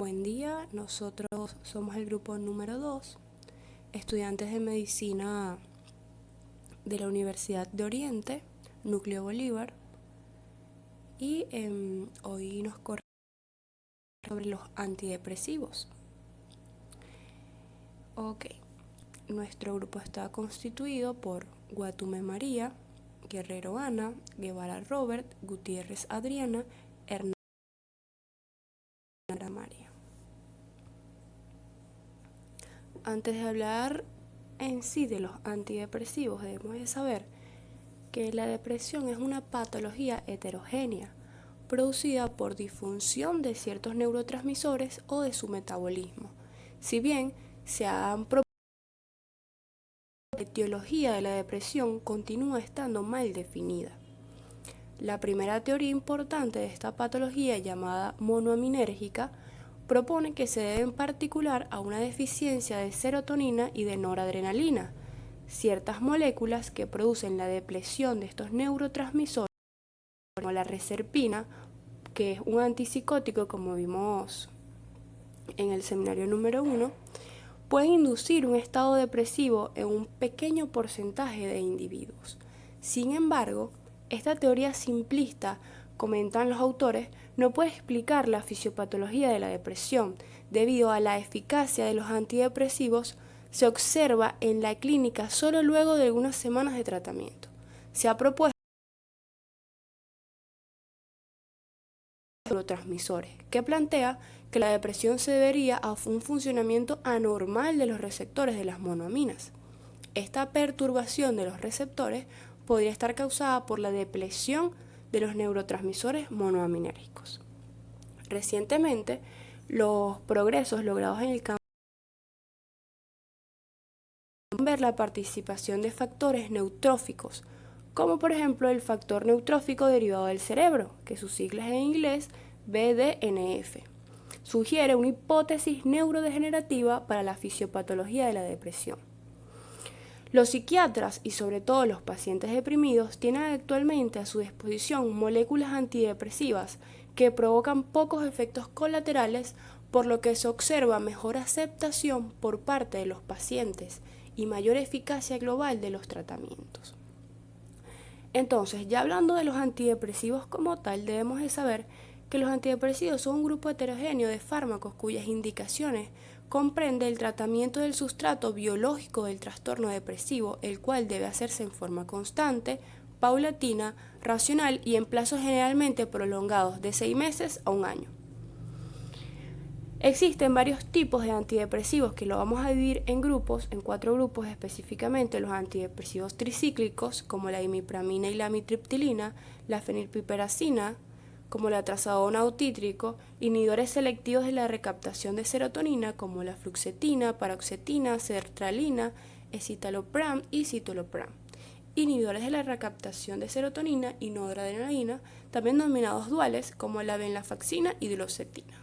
Buen día, nosotros somos el grupo número 2, estudiantes de medicina de la Universidad de Oriente, Núcleo Bolívar, y hoy nos corre sobre los antidepresivos. Ok, nuestro grupo está constituido por Guatume María, Guerrero Ana, Guevara Robert, Gutiérrez Adriana, Hernández María. Antes de hablar en sí de los antidepresivos, debemos de saber que la depresión es una patología heterogénea producida por disfunción de ciertos neurotransmisores o de su metabolismo. Si bien se han probado, la etiología de la depresión continúa estando mal definida. La primera teoría importante de esta patología, llamada monoaminérgica, propone que se debe en particular a una deficiencia de serotonina y de noradrenalina, ciertas moléculas que producen la depresión de estos neurotransmisores, como la reserpina, que es un antipsicótico, como vimos en el seminario número 1, pueden inducir un estado depresivo en un pequeño porcentaje de individuos. Sin embargo, esta teoría simplista, comentan los autores, no puede explicar la fisiopatología de la depresión, debido a la eficacia de los antidepresivos se observa en la clínica solo luego de algunas semanas de tratamiento. Se ha propuesto neurotransmisores, que plantea que la depresión se debería a un funcionamiento anormal de los receptores de las monoaminas. Esta perturbación de los receptores podría estar causada por la depleción de los neurotransmisores monoaminérgicos. Recientemente, los progresos logrados en el campo ver la participación de factores neutróficos, como por ejemplo el factor neutrófico derivado del cerebro, que sus siglas en inglés BDNF. Sugiere una hipótesis neurodegenerativa para la fisiopatología de la depresión. Los psiquiatras y sobre todo los pacientes deprimidos tienen actualmente a su disposición moléculas antidepresivas que provocan pocos efectos colaterales, por lo que se observa mejor aceptación por parte de los pacientes y mayor eficacia global de los tratamientos. Entonces, ya hablando de los antidepresivos como tal, debemos de saber que los antidepresivos son un grupo heterogéneo de fármacos cuyas indicaciones comprende el tratamiento del sustrato biológico del trastorno depresivo, el cual debe hacerse en forma constante, paulatina, racional y en plazos generalmente prolongados de 6 meses a un año. Existen varios tipos de antidepresivos que lo vamos a dividir en grupos, en 4 grupos específicamente: los antidepresivos tricíclicos, como la imipramina y la amitriptilina, la fenilpiperacina, como la trazodona o títrico, inhibidores selectivos de la recaptación de serotonina, como la fluoxetina, paroxetina, sertralina, escitalopram y citalopram, inhibidores de la recaptación de serotonina y noradrenalina, también denominados duales, como la venlafaxina y duloxetina.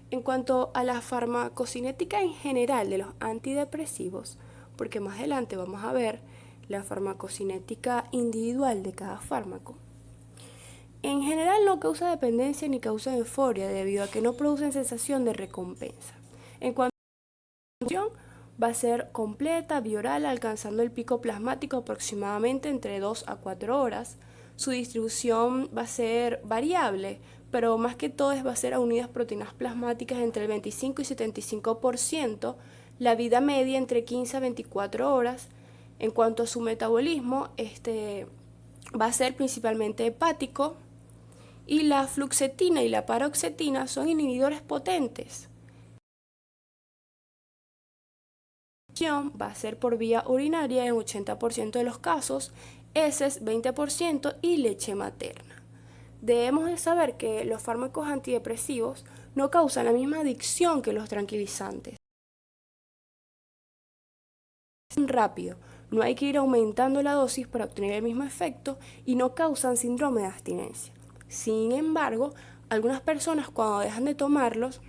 En cuanto a la farmacocinética en general de los antidepresivos, porque más adelante vamos a ver la farmacocinética individual de cada fármaco, en general no causa dependencia ni causa euforia, debido a que no producen sensación de recompensa. En cuanto a la función, va a ser completa, bioral, alcanzando el pico plasmático aproximadamente entre 2 a 4 horas. Su distribución va a ser variable, pero más que todo va a ser a unidas proteínas plasmáticas entre el 25 y 75%, la vida media entre 15 a 24 horas. En cuanto a su metabolismo, va a ser principalmente hepático, y la fluoxetina y la paroxetina son inhibidores potentes. Va a ser por vía urinaria en 80% de los casos, heces 20% y leche materna. Debemos de saber que los fármacos antidepresivos no causan la misma adicción que los tranquilizantes. Rápido, no hay que ir aumentando la dosis para obtener el mismo efecto y no causan síndrome de abstinencia. Sin embargo, algunas personas cuando dejan de tomarlos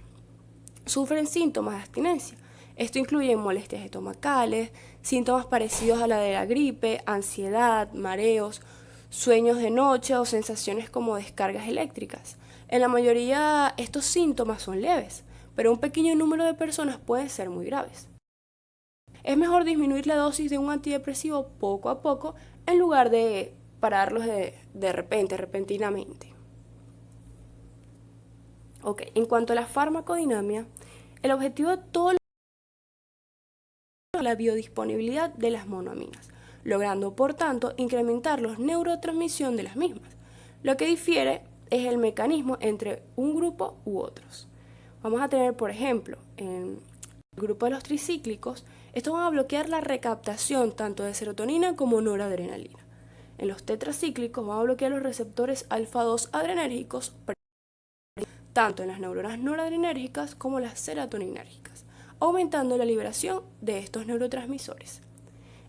sufren síntomas de abstinencia. Esto incluye molestias estomacales, síntomas parecidos a la de la gripe, ansiedad, mareos, sueños de noche o sensaciones como descargas eléctricas. En la mayoría estos síntomas son leves, pero un pequeño número de personas pueden ser muy graves. Es mejor disminuir la dosis de un antidepresivo poco a poco en lugar de pararlos de repente, repentinamente. Ok, en cuanto a la farmacodinamia, el objetivo de todo es la biodisponibilidad de las monoaminas, logrando por tanto incrementar los neurotransmisión de las mismas. Lo que difiere es el mecanismo entre un grupo u otros. Vamos a tener, por ejemplo, en el grupo de los tricíclicos, estos van a bloquear la recaptación tanto de serotonina como noradrenalina. En los tetracíclicos van a bloquear los receptores alfa-2 adrenérgicos, tanto en las neuronas noradrenérgicas como las serotoninérgicas, aumentando la liberación de estos neurotransmisores.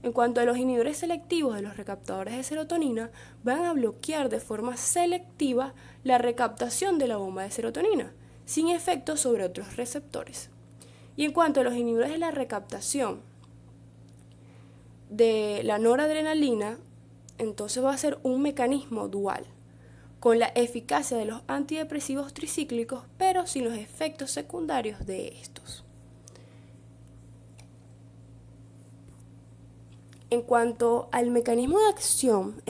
En cuanto a los inhibidores selectivos de los recaptadores de serotonina, van a bloquear de forma selectiva la recaptación de la bomba de serotonina, sin efecto sobre otros receptores. Y en cuanto a los inhibidores de la recaptación de la noradrenalina, entonces va a ser un mecanismo dual, con la eficacia de los antidepresivos tricíclicos, pero sin los efectos secundarios de estos. En cuanto al mecanismo de acción,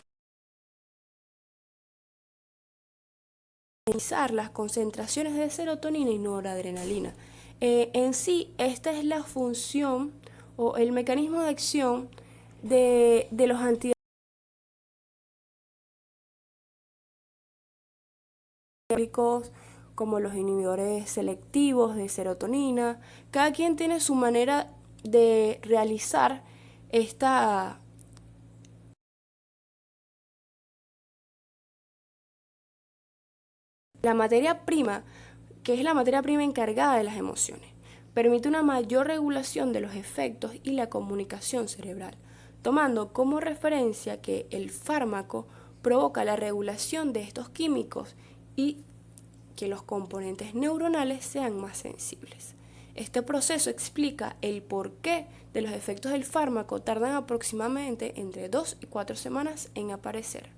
minimizar las concentraciones de serotonina y noradrenalina. En sí, esta es la función o el mecanismo de acción de los antidepresivos como los inhibidores selectivos de serotonina. Cada quien tiene su manera de realizar esta. La materia prima, que es la materia prima encargada de las emociones, permite una mayor regulación de los efectos y la comunicación cerebral, tomando como referencia que el fármaco provoca la regulación de estos químicos y que los componentes neuronales sean más sensibles. Este proceso explica el porqué de los efectos del fármaco tardan aproximadamente entre 2 y 4 semanas en aparecer.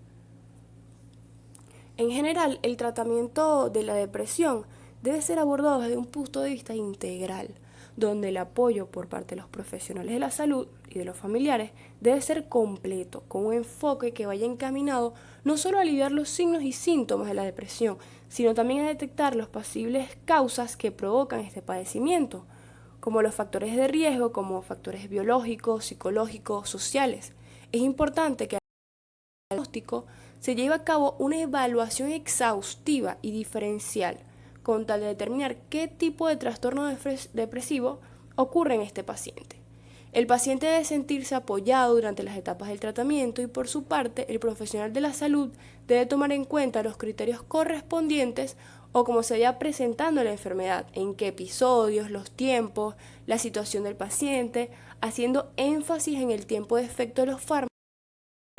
En general, el tratamiento de la depresión debe ser abordado desde un punto de vista integral, donde el apoyo por parte de los profesionales de la salud y de los familiares debe ser completo, con un enfoque que vaya encaminado no solo a aliviar los signos y síntomas de la depresión, sino también a detectar las posibles causas que provocan este padecimiento, como los factores de riesgo, como factores biológicos, psicológicos, sociales. Es importante que diagnóstico se lleva a cabo una evaluación exhaustiva y diferencial con tal de determinar qué tipo de trastorno depresivo ocurre en este paciente. El paciente debe sentirse apoyado durante las etapas del tratamiento y por su parte el profesional de la salud debe tomar en cuenta los criterios correspondientes o cómo se vaya presentando la enfermedad, en qué episodios, los tiempos, la situación del paciente, haciendo énfasis en el tiempo de efecto de los fármacos,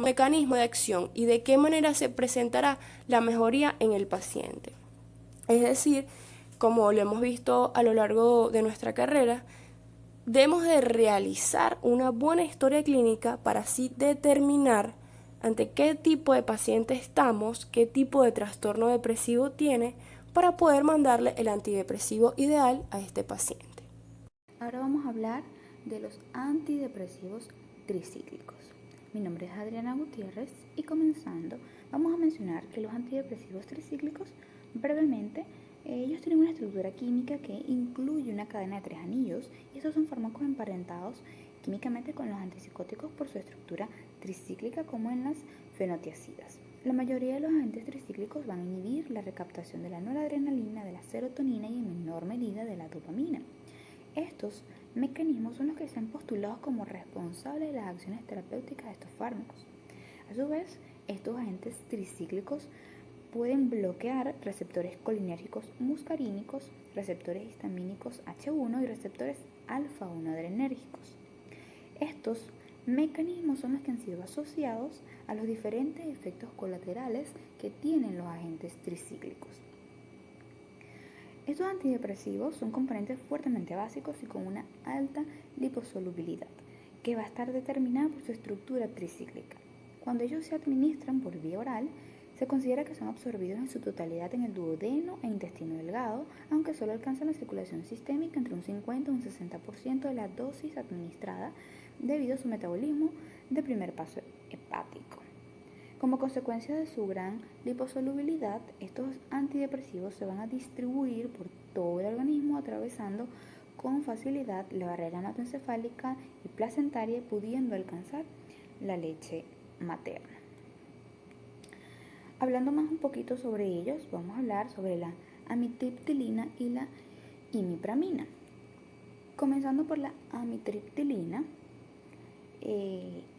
mecanismo de acción y de qué manera se presentará la mejoría en el paciente. Es decir, como lo hemos visto a lo largo de nuestra carrera, debemos de realizar una buena historia clínica para así determinar ante qué tipo de paciente estamos, qué tipo de trastorno depresivo tiene, para poder mandarle el antidepresivo ideal a este paciente. Ahora vamos a hablar de los antidepresivos tricíclicos. Mi nombre es Adriana Gutiérrez y comenzando vamos a mencionar que los antidepresivos tricíclicos, brevemente, ellos tienen una estructura química que incluye una cadena de 3 anillos y estos son fármacos emparentados químicamente con los antipsicóticos por su estructura tricíclica como en las fenotiacidas. La mayoría de los agentes tricíclicos van a inhibir la recaptación de la noradrenalina, de la serotonina y en menor medida de la dopamina. Estos mecanismos son los que se han postulado como responsables de las acciones terapéuticas de estos fármacos. A su vez, estos agentes tricíclicos pueden bloquear receptores colinérgicos muscarínicos, receptores histamínicos H1 y receptores alfa-1 adrenérgicos. Estos mecanismos son los que han sido asociados a los diferentes efectos colaterales que tienen los agentes tricíclicos. Estos antidepresivos son componentes fuertemente básicos y con una alta liposolubilidad, que va a estar determinada por su estructura tricíclica. Cuando ellos se administran por vía oral, se Se considera que son absorbidos en su totalidad en el duodeno e intestino delgado, aunque solo alcanzan la circulación sistémica entre un 50 y un 60% de la dosis administrada debido a su metabolismo de primer paso hepático. Como consecuencia de su gran liposolubilidad, estos antidepresivos se van a distribuir por todo el organismo atravesando con facilidad la barrera hematoencefálica y placentaria, pudiendo alcanzar la leche materna. Hablando más un poquito sobre ellos, vamos a hablar sobre la amitriptilina y la imipramina. Comenzando por la amitriptilina,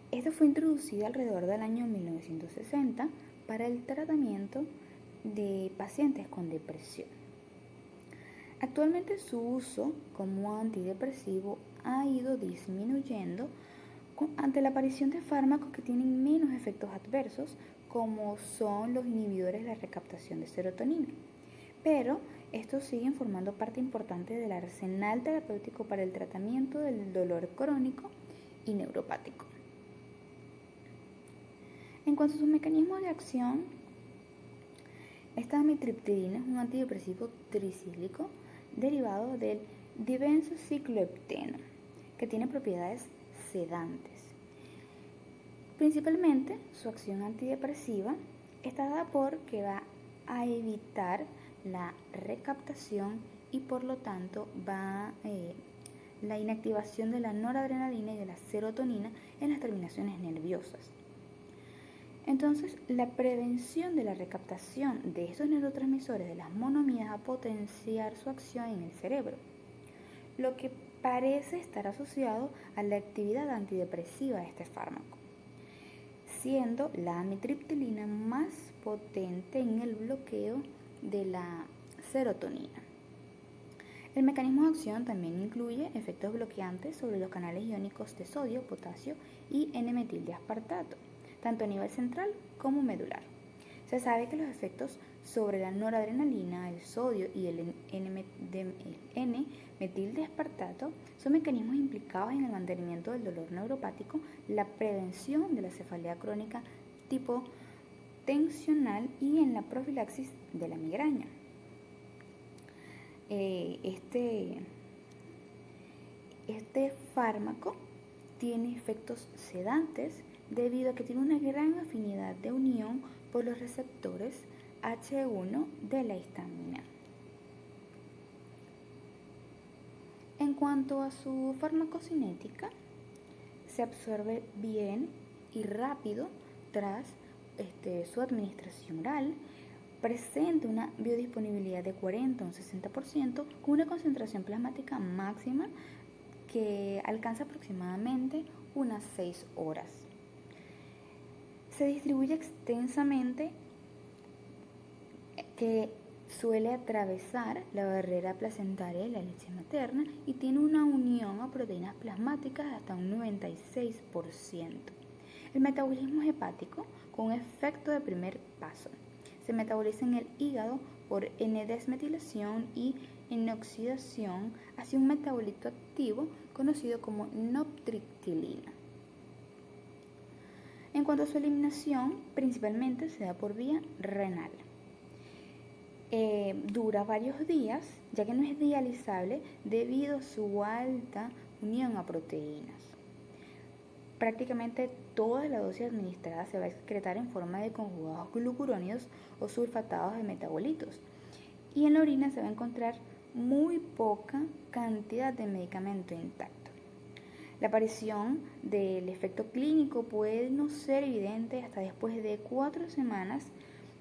esta fue introducida alrededor del año 1960 para el tratamiento de pacientes con depresión. Actualmente su uso como antidepresivo ha ido disminuyendo ante la aparición de fármacos que tienen menos efectos adversos, como son los inhibidores de la recaptación de serotonina. Pero estos siguen formando parte importante del arsenal terapéutico para el tratamiento del dolor crónico y neuropático. En cuanto a sus mecanismos de acción, esta amitriptilina es un antidepresivo tricíclico derivado del dibenzociclohepteno, que tiene propiedades sedantes. Principalmente, su acción antidepresiva está dada porque va a evitar la recaptación y por lo tanto la inactivación de la noradrenalina y de la serotonina en las terminaciones nerviosas. Entonces, la prevención de la recaptación de estos neurotransmisores de las monoamínas va a potenciar su acción en el cerebro, lo que parece estar asociado a la actividad antidepresiva de este fármaco, siendo la amitriptilina más potente en el bloqueo de la serotonina. El mecanismo de acción también incluye efectos bloqueantes sobre los canales iónicos de sodio, potasio y N-metildiaspartato, tanto a nivel central como medular. Se sabe que los efectos sobre la noradrenalina, el sodio y el N-metildiaspartato son mecanismos implicados en el mantenimiento del dolor neuropático, la prevención de la cefalea crónica tipo tensional y en la profilaxis de la migraña. Este fármaco tiene efectos sedantes debido a que tiene una gran afinidad de unión por los receptores H1 de la histamina. En cuanto a su farmacocinética, se absorbe bien y rápido tras su administración oral, presenta una biodisponibilidad de 40 a un 60% con una concentración plasmática máxima que alcanza aproximadamente unas 6 horas. Se distribuye extensamente, que suele atravesar la barrera placentaria de la leche materna y tiene una unión a proteínas plasmáticas hasta un 96%. El metabolismo es hepático con un efecto de primer paso. Se metaboliza en el hígado por N-desmetilación y N-oxidación hacia un metabolito activo conocido como nortriptilina. En cuanto a su eliminación, principalmente se da por vía renal. Dura varios días, ya que no es dializable debido a su alta unión a proteínas. Prácticamente toda la dosis administrada se va a excretar en forma de conjugados glucurónidos o sulfatados de metabolitos. Y en la orina se va a encontrar muy poca cantidad de medicamento intacto. La aparición del efecto clínico puede no ser evidente hasta después de 4 semanas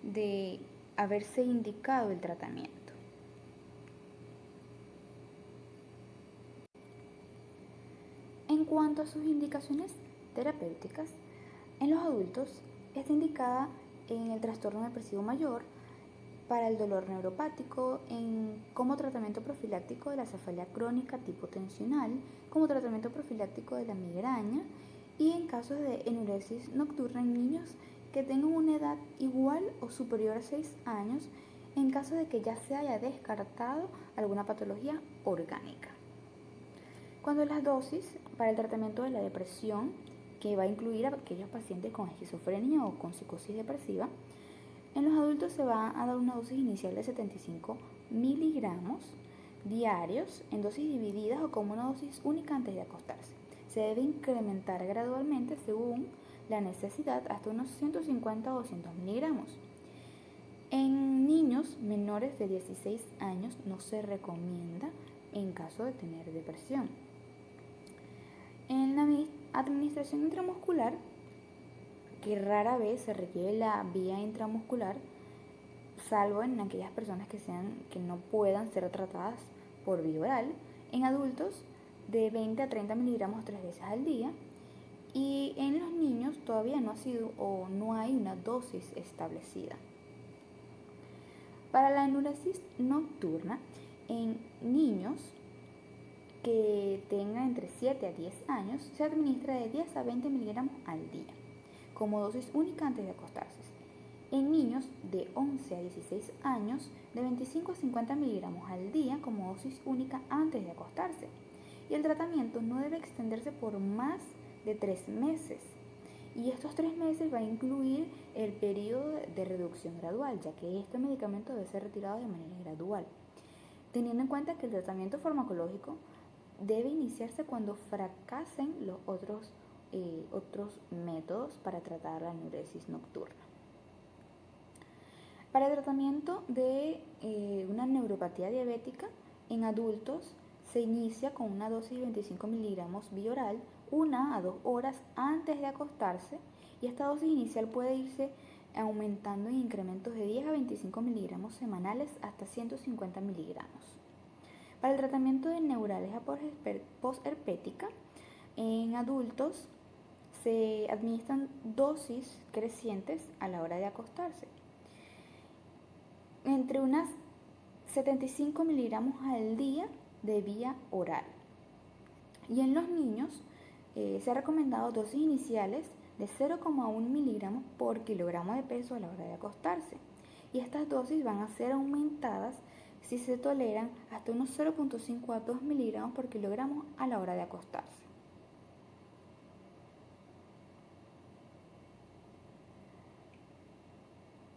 de haberse indicado el tratamiento. En cuanto a sus indicaciones terapéuticas, en los adultos está indicada en el trastorno depresivo mayor, para el dolor neuropático, como tratamiento profiláctico de la cefalea crónica tipo tensional, como tratamiento profiláctico de la migraña y en casos de enuresis nocturna en niños que tengan una edad igual o superior a 6 años, en caso de que ya se haya descartado alguna patología orgánica. Cuando las dosis para el tratamiento de la depresión, que va a incluir a aquellos pacientes con esquizofrenia o con psicosis depresiva, En los adultos se va a dar una dosis inicial de 75 miligramos diarios en dosis divididas o como una dosis única antes de acostarse. Se debe incrementar gradualmente según la necesidad hasta unos 150 o 200 miligramos. En niños menores de 16 años no se recomienda en caso de tener depresión. En la administración intramuscular, que rara vez se requiere la vía intramuscular, salvo en aquellas personas que no puedan ser tratadas por vía oral, en adultos de 20 a 30 miligramos 3 veces al día, y en los niños todavía no hay una dosis establecida. Para la enuresis nocturna, en niños que tengan entre 7 a 10 años, se administra de 10 a 20 miligramos al día, como dosis única antes de acostarse. En niños de 11 a 16 años, de 25 a 50 miligramos al día como dosis única antes de acostarse. Y el tratamiento no debe extenderse por más de 3 meses. Y estos 3 meses va a incluir el periodo de reducción gradual, ya que este medicamento debe ser retirado de manera gradual. Teniendo en cuenta que el tratamiento farmacológico debe iniciarse cuando fracasen los otros métodos para tratar la enuresis nocturna. Para el tratamiento de una neuropatía diabética en adultos se inicia con una dosis de 25 miligramos vía oral 1 a 2 horas antes de acostarse, y esta dosis inicial puede irse aumentando en incrementos de 10 a 25 miligramos semanales hasta 150 miligramos. Para el tratamiento de neuralgia posherpética en adultos se administran dosis crecientes a la hora de acostarse, entre unas 75 miligramos al día de vía oral. Y en los niños se ha recomendado dosis iniciales de 0,1 miligramos por kilogramo de peso a la hora de acostarse. Y estas dosis van a ser aumentadas si se toleran hasta unos 0,5 a 2 miligramos por kilogramo a la hora de acostarse.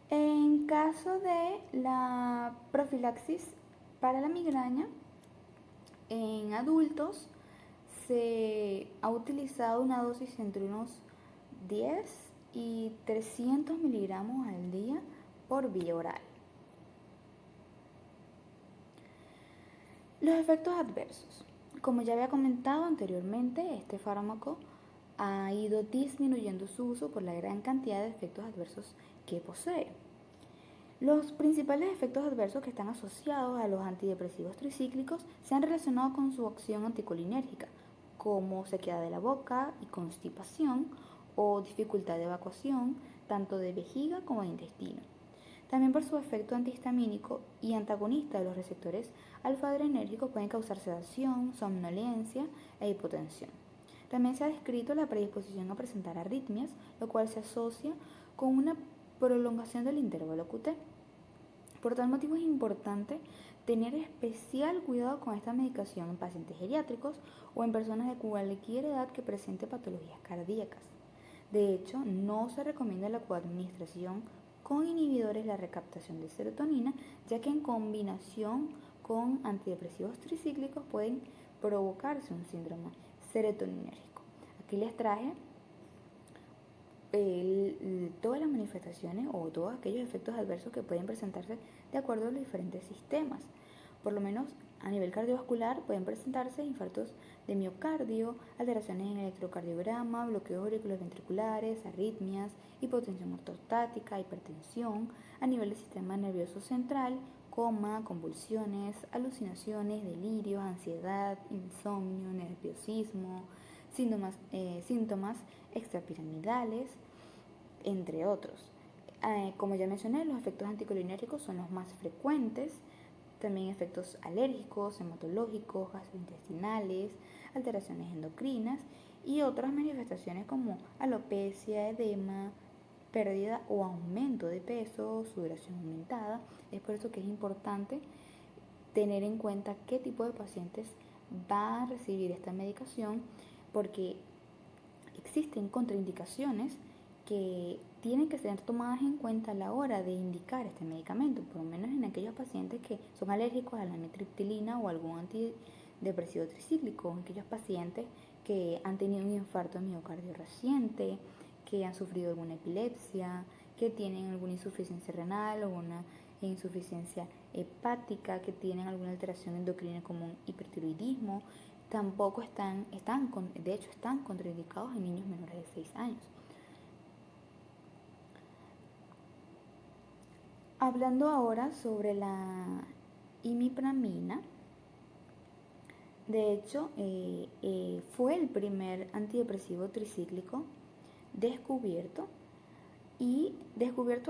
En caso de la profilaxis para la migraña, en adultos se ha utilizado una dosis entre unos 10 y 300 miligramos al día por vía oral. Los efectos adversos. Como ya había comentado anteriormente, este fármaco ha ido disminuyendo su uso por la gran cantidad de efectos adversos que posee. Los principales efectos adversos que están asociados a los antidepresivos tricíclicos se han relacionado con su acción anticolinérgica, como sequedad de la boca y constipación o dificultad de evacuación, tanto de vejiga como de intestino. También por su efecto antihistamínico y antagonista de los receptores alfa-adrenérgicos pueden causar sedación, somnolencia e hipotensión. También se ha descrito la predisposición a presentar arritmias, lo cual se asocia con una prolongación del intervalo QT. Por tal motivo es importante tener especial cuidado con esta medicación en pacientes geriátricos o en personas de cualquier edad que presente patologías cardíacas. De hecho, no se recomienda la coadministración con inhibidores de la recaptación de serotonina, ya que en combinación con antidepresivos tricíclicos pueden provocarse un síndrome serotoninérgico. Aquí les traje todas las manifestaciones o todos aquellos efectos adversos que pueden presentarse de acuerdo a los diferentes sistemas. Por lo menos a nivel cardiovascular pueden presentarse infartos de miocardio, alteraciones en el electrocardiograma, bloqueos auriculoventriculares, arritmias, hipotensión ortostática, hipertensión. A nivel del sistema nervioso central, coma, convulsiones, alucinaciones, delirios, ansiedad, insomnio, nerviosismo, síntomas extrapiramidales, entre otros. Como ya mencioné, los efectos anticolinérgicos son los más frecuentes, también efectos alérgicos, hematológicos, gastrointestinales, alteraciones endocrinas y otras manifestaciones como alopecia, edema, pérdida o aumento de peso, sudoración aumentada. Es por eso que es importante tener en cuenta qué tipo de pacientes va a recibir esta medicación, porque existen contraindicaciones que tienen que ser tomadas en cuenta a la hora de indicar este medicamento, por lo menos en aquellos pacientes que son alérgicos a la amitriptilina o algún antidepresivo tricíclico, aquellos pacientes que han tenido un infarto de miocardio reciente, que han sufrido alguna epilepsia, que tienen alguna insuficiencia renal o una insuficiencia hepática, que tienen alguna alteración endocrina como un hipertiroidismo. Tampoco de hecho están contraindicados en niños menores de 6 años. Hablando ahora sobre la imipramina, de hecho fue el primer antidepresivo tricíclico descubierto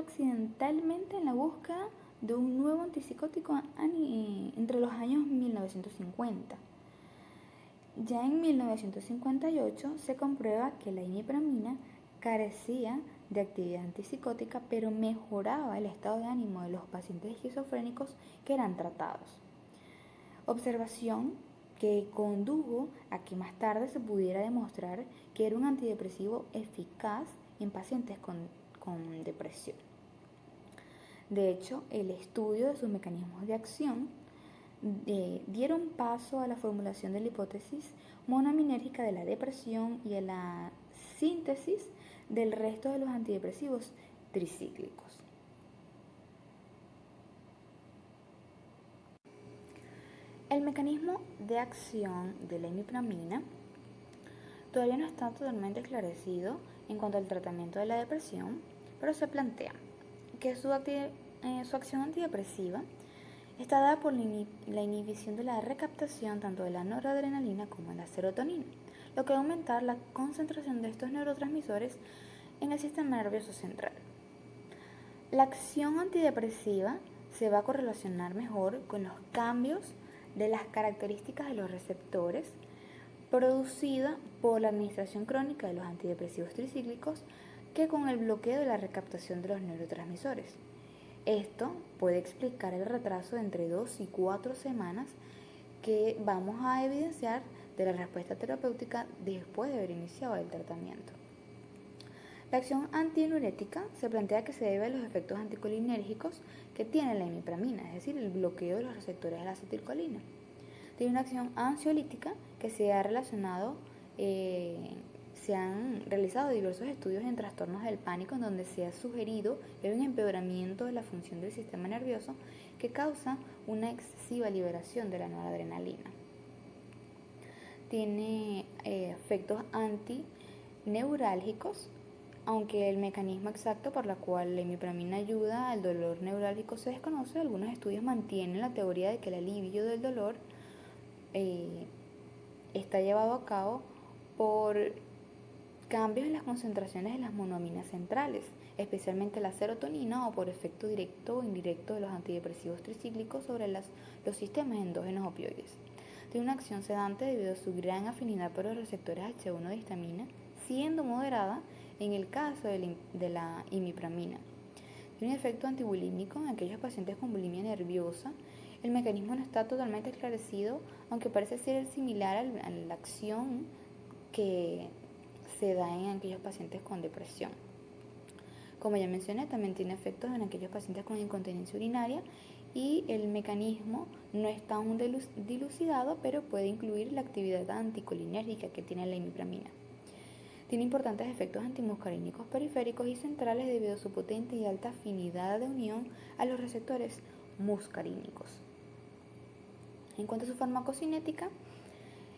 accidentalmente en la búsqueda de un nuevo antipsicótico entre los años 1950. Ya en 1958 se comprueba que la imipramina carecía de actividad antipsicótica, pero mejoraba el estado de ánimo de los pacientes esquizofrénicos que eran tratados. Observación que condujo a que más tarde se pudiera demostrar que era un antidepresivo eficaz en pacientes con depresión. De hecho, el estudio de sus mecanismos de acción dieron paso a la formulación de la hipótesis monoaminérgica de la depresión y a la síntesis del resto de los antidepresivos tricíclicos. El mecanismo de acción de la imipramina todavía no está totalmente esclarecido en cuanto al tratamiento de la depresión, pero se plantea que su acción antidepresiva está dada por la inhibición de la recaptación tanto de la noradrenalina como de la serotonina, lo que va a aumentar la concentración de estos neurotransmisores en el sistema nervioso central. La acción antidepresiva se va a correlacionar mejor con los cambios de las características de los receptores producida por la administración crónica de los antidepresivos tricíclicos que con el bloqueo de la recaptación de los neurotransmisores. Esto puede explicar el retraso de entre 2 y 4 semanas que vamos a evidenciar de la respuesta terapéutica después de haber iniciado el tratamiento. La acción antidiurética se plantea que se debe a los efectos anticolinérgicos que tiene la imipramina, es decir, el bloqueo de los receptores de la acetilcolina. Tiene una acción ansiolítica que se han realizado diversos estudios en trastornos del pánico en donde se ha sugerido que hay un empeoramiento de la función del sistema nervioso que causa una excesiva liberación de la noradrenalina. Tiene efectos antineurálgicos, aunque el mecanismo exacto por el cual la imipramina ayuda al dolor neurálgico se desconoce. Algunos estudios mantienen la teoría de que el alivio del dolor está llevado a cabo por cambios en las concentraciones de las monoaminas centrales, especialmente la serotonina, o por efecto directo o indirecto de los antidepresivos tricíclicos sobre los sistemas endógenos opioides. Tiene una acción sedante debido a su gran afinidad por los receptores H1 de histamina, siendo moderada en el caso de la imipramina. Tiene un efecto antibulímico en aquellos pacientes con bulimia nerviosa. El mecanismo no está totalmente esclarecido, aunque parece ser similar a la acción que se da en aquellos pacientes con depresión. Como ya mencioné, también tiene efectos en aquellos pacientes con incontinencia urinaria y el mecanismo no está aún dilucidado, pero puede incluir la actividad anticolinérgica que tiene la imipramina. Tiene importantes efectos antimuscarínicos periféricos y centrales debido a su potente y alta afinidad de unión a los receptores muscarínicos. En cuanto a su farmacocinética,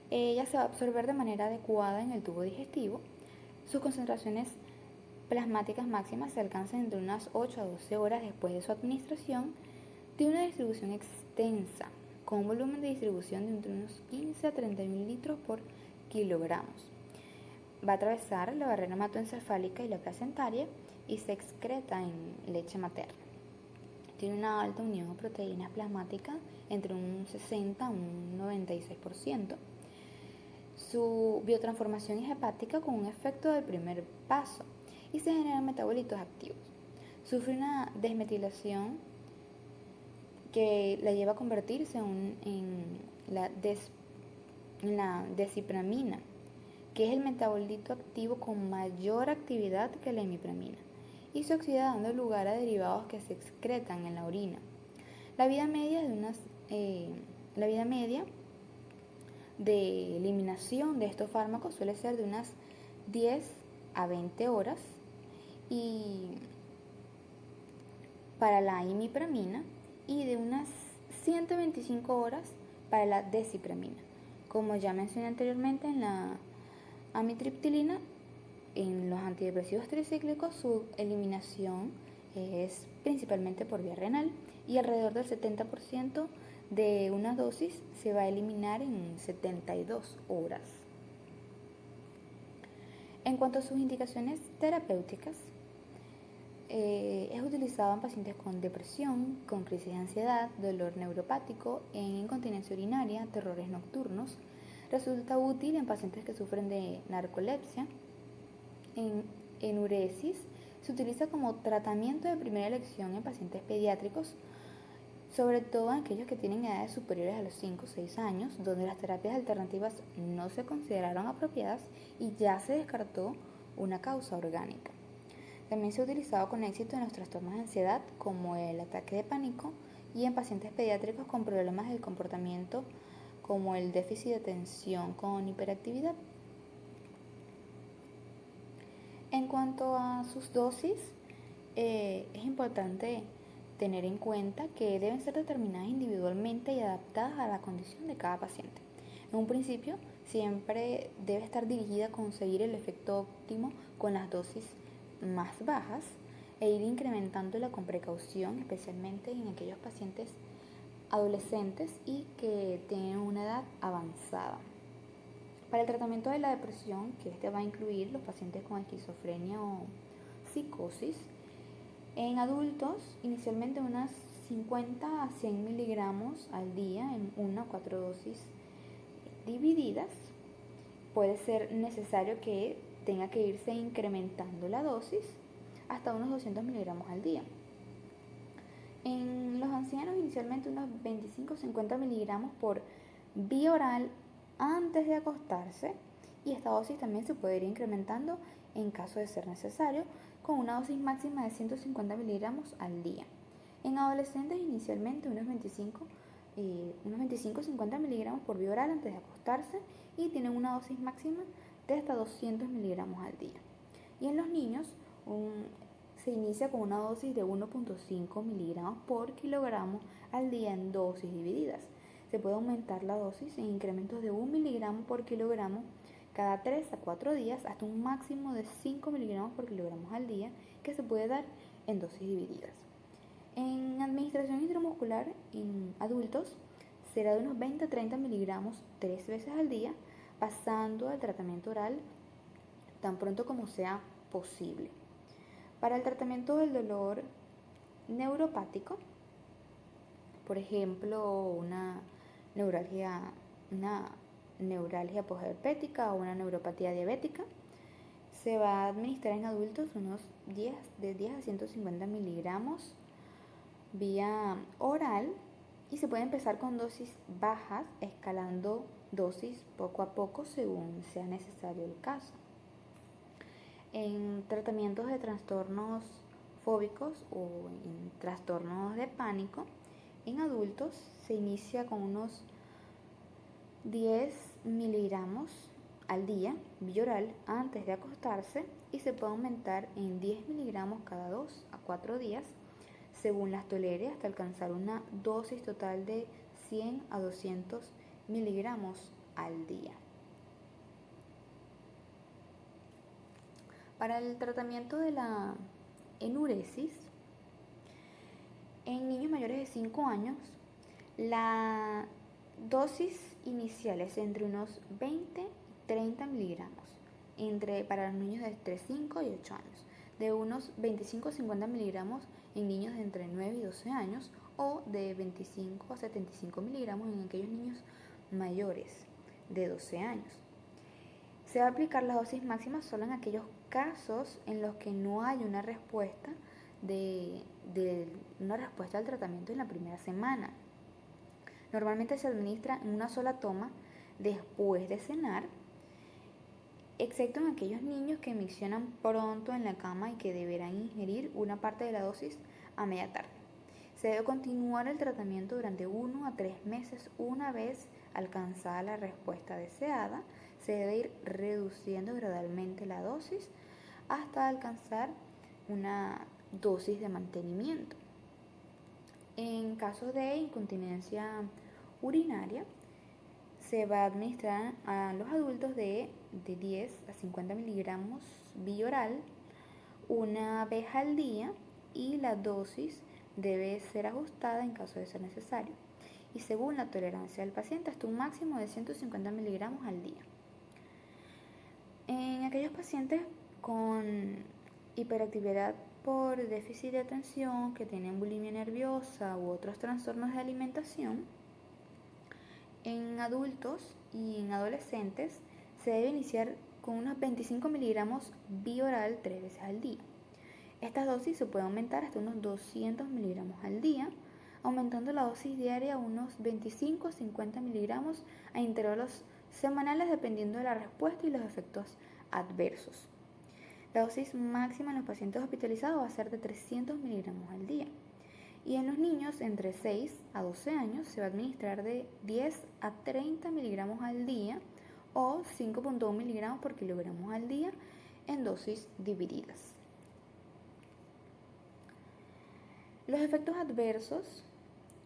ella se va a absorber de manera adecuada en el tubo digestivo. Sus concentraciones plasmáticas máximas se alcanzan entre unas 8 a 12 horas después de su administración. Tiene una distribución extensa, con un volumen de distribución de entre unos 15 a 31 litros por kilogramos. Va a atravesar la barrera hematoencefálica y la placentaria y se excreta en leche materna. Tiene una alta unión a proteínas plasmáticas entre un 60 a un 96%. Su biotransformación es hepática con un efecto del primer paso y se generan metabolitos activos. Sufre una desmetilación que la lleva a convertirse en la desipramina, que es el metabolito activo con mayor actividad que la imipramina, y se oxida dando lugar a derivados que se excretan en la orina. La vida media de eliminación de estos fármacos suele ser de unas 10 a 20 horas y para la imipramina y de unas 125 horas para la desipramina. Como ya mencioné anteriormente, en la amitriptilina, en los antidepresivos tricíclicos, su eliminación es principalmente por vía renal y alrededor del 70% de una dosis se va a eliminar en 72 horas. En cuanto a sus indicaciones terapéuticas, es utilizado en pacientes con depresión, con crisis de ansiedad, dolor neuropático, en incontinencia urinaria, terrores nocturnos. Resulta útil en pacientes que sufren de narcolepsia. En enuresis se utiliza como tratamiento de primera elección en pacientes pediátricos, sobre todo en aquellos que tienen edades superiores a los 5 o 6 años, donde las terapias alternativas no se consideraron apropiadas y ya se descartó una causa orgánica. También se ha utilizado con éxito en los trastornos de ansiedad, como el ataque de pánico, y en pacientes pediátricos con problemas del comportamiento, como el déficit de atención con hiperactividad. En cuanto a sus dosis, es importante tener en cuenta que deben ser determinadas individualmente y adaptadas a la condición de cada paciente. En un principio, siempre debe estar dirigida a conseguir el efecto óptimo con las dosis más bajas e ir incrementándola con precaución, especialmente en aquellos pacientes adolescentes y que tienen una edad avanzada. Para el tratamiento de la depresión, que este va a incluir los pacientes con esquizofrenia o psicosis, en adultos, inicialmente unas 50 a 100 miligramos al día en 1 o 4 dosis divididas. Puede ser necesario que tenga que irse incrementando la dosis hasta unos 200 miligramos al día. En los ancianos, inicialmente unos 25 o 50 miligramos por vía oral antes de acostarse, y esta dosis también se puede ir incrementando en caso de ser necesario, con una dosis máxima de 150 miligramos al día. En adolescentes, inicialmente unos 25 o 50 miligramos por vía oral antes de acostarse, y tienen una dosis máxima de hasta 200 miligramos al día. Y en los niños se inicia con una dosis de 1.5 miligramos por kilogramo al día en dosis divididas. Se puede aumentar la dosis en incrementos de 1 miligramo por kilogramo cada 3 a 4 días hasta un máximo de 5 miligramos por kilogramo al día, que se puede dar en dosis divididas. En administración intramuscular en adultos será de unos 20 a 30 miligramos 3 veces al día, pasando al tratamiento oral tan pronto como sea posible. Para el tratamiento del dolor neuropático, por ejemplo, una neuralgia posherpética o una neuropatía diabética, se va a administrar en adultos de 10 a 150 miligramos vía oral, y se puede empezar con dosis bajas, escalando dosis poco a poco según sea necesario el caso. En tratamientos de trastornos fóbicos o en trastornos de pánico, en adultos se inicia con unos 10 miligramos al día vía oral antes de acostarse, y se puede aumentar en 10 miligramos cada 2 a 4 días según las tolere, hasta alcanzar una dosis total de 100 a 200 miligramos al día. Para el tratamiento de la enuresis, en niños mayores de 5 años, la dosis inicial es entre unos 20 y 30 miligramos, para los niños de entre 5 y 8 años, de unos 25 a 50 miligramos en niños de entre 9 y 12 años, o de 25 a 75 miligramos en aquellos niños mayores de 12 años. Se va a aplicar la dosis máxima solo en aquellos casos en los que no hay una respuesta al tratamiento en la primera semana. Normalmente se administra en una sola toma después de cenar, excepto en aquellos niños que miccionan pronto en la cama y que deberán ingerir una parte de la dosis a media tarde. Se debe continuar el tratamiento durante 1 a 3 meses. Una vez alcanzada la respuesta deseada, se debe ir reduciendo gradualmente la dosis hasta alcanzar una dosis de mantenimiento. En caso de incontinencia urinaria, se va a administrar a los adultos de 10 a 50 miligramos vía oral una vez al día, y la dosis debe ser ajustada en caso de ser necesario y según la tolerancia del paciente hasta un máximo de 150 miligramos al día. En aquellos pacientes con hiperactividad por déficit de atención, que tienen bulimia nerviosa u otros trastornos de alimentación, en adultos y en adolescentes se debe iniciar con unos 25 miligramos vía oral 3 veces al día. Esta dosis se puede aumentar hasta unos 200 miligramos al día, aumentando la dosis diaria a unos 25 o 50 miligramos a intervalos semanales dependiendo de la respuesta y los efectos adversos. La dosis máxima en los pacientes hospitalizados va a ser de 300 miligramos al día. Y en los niños entre 6 a 12 años se va a administrar de 10 a 30 miligramos al día o 5.1 miligramos por kilogramo al día en dosis divididas. Los efectos adversos,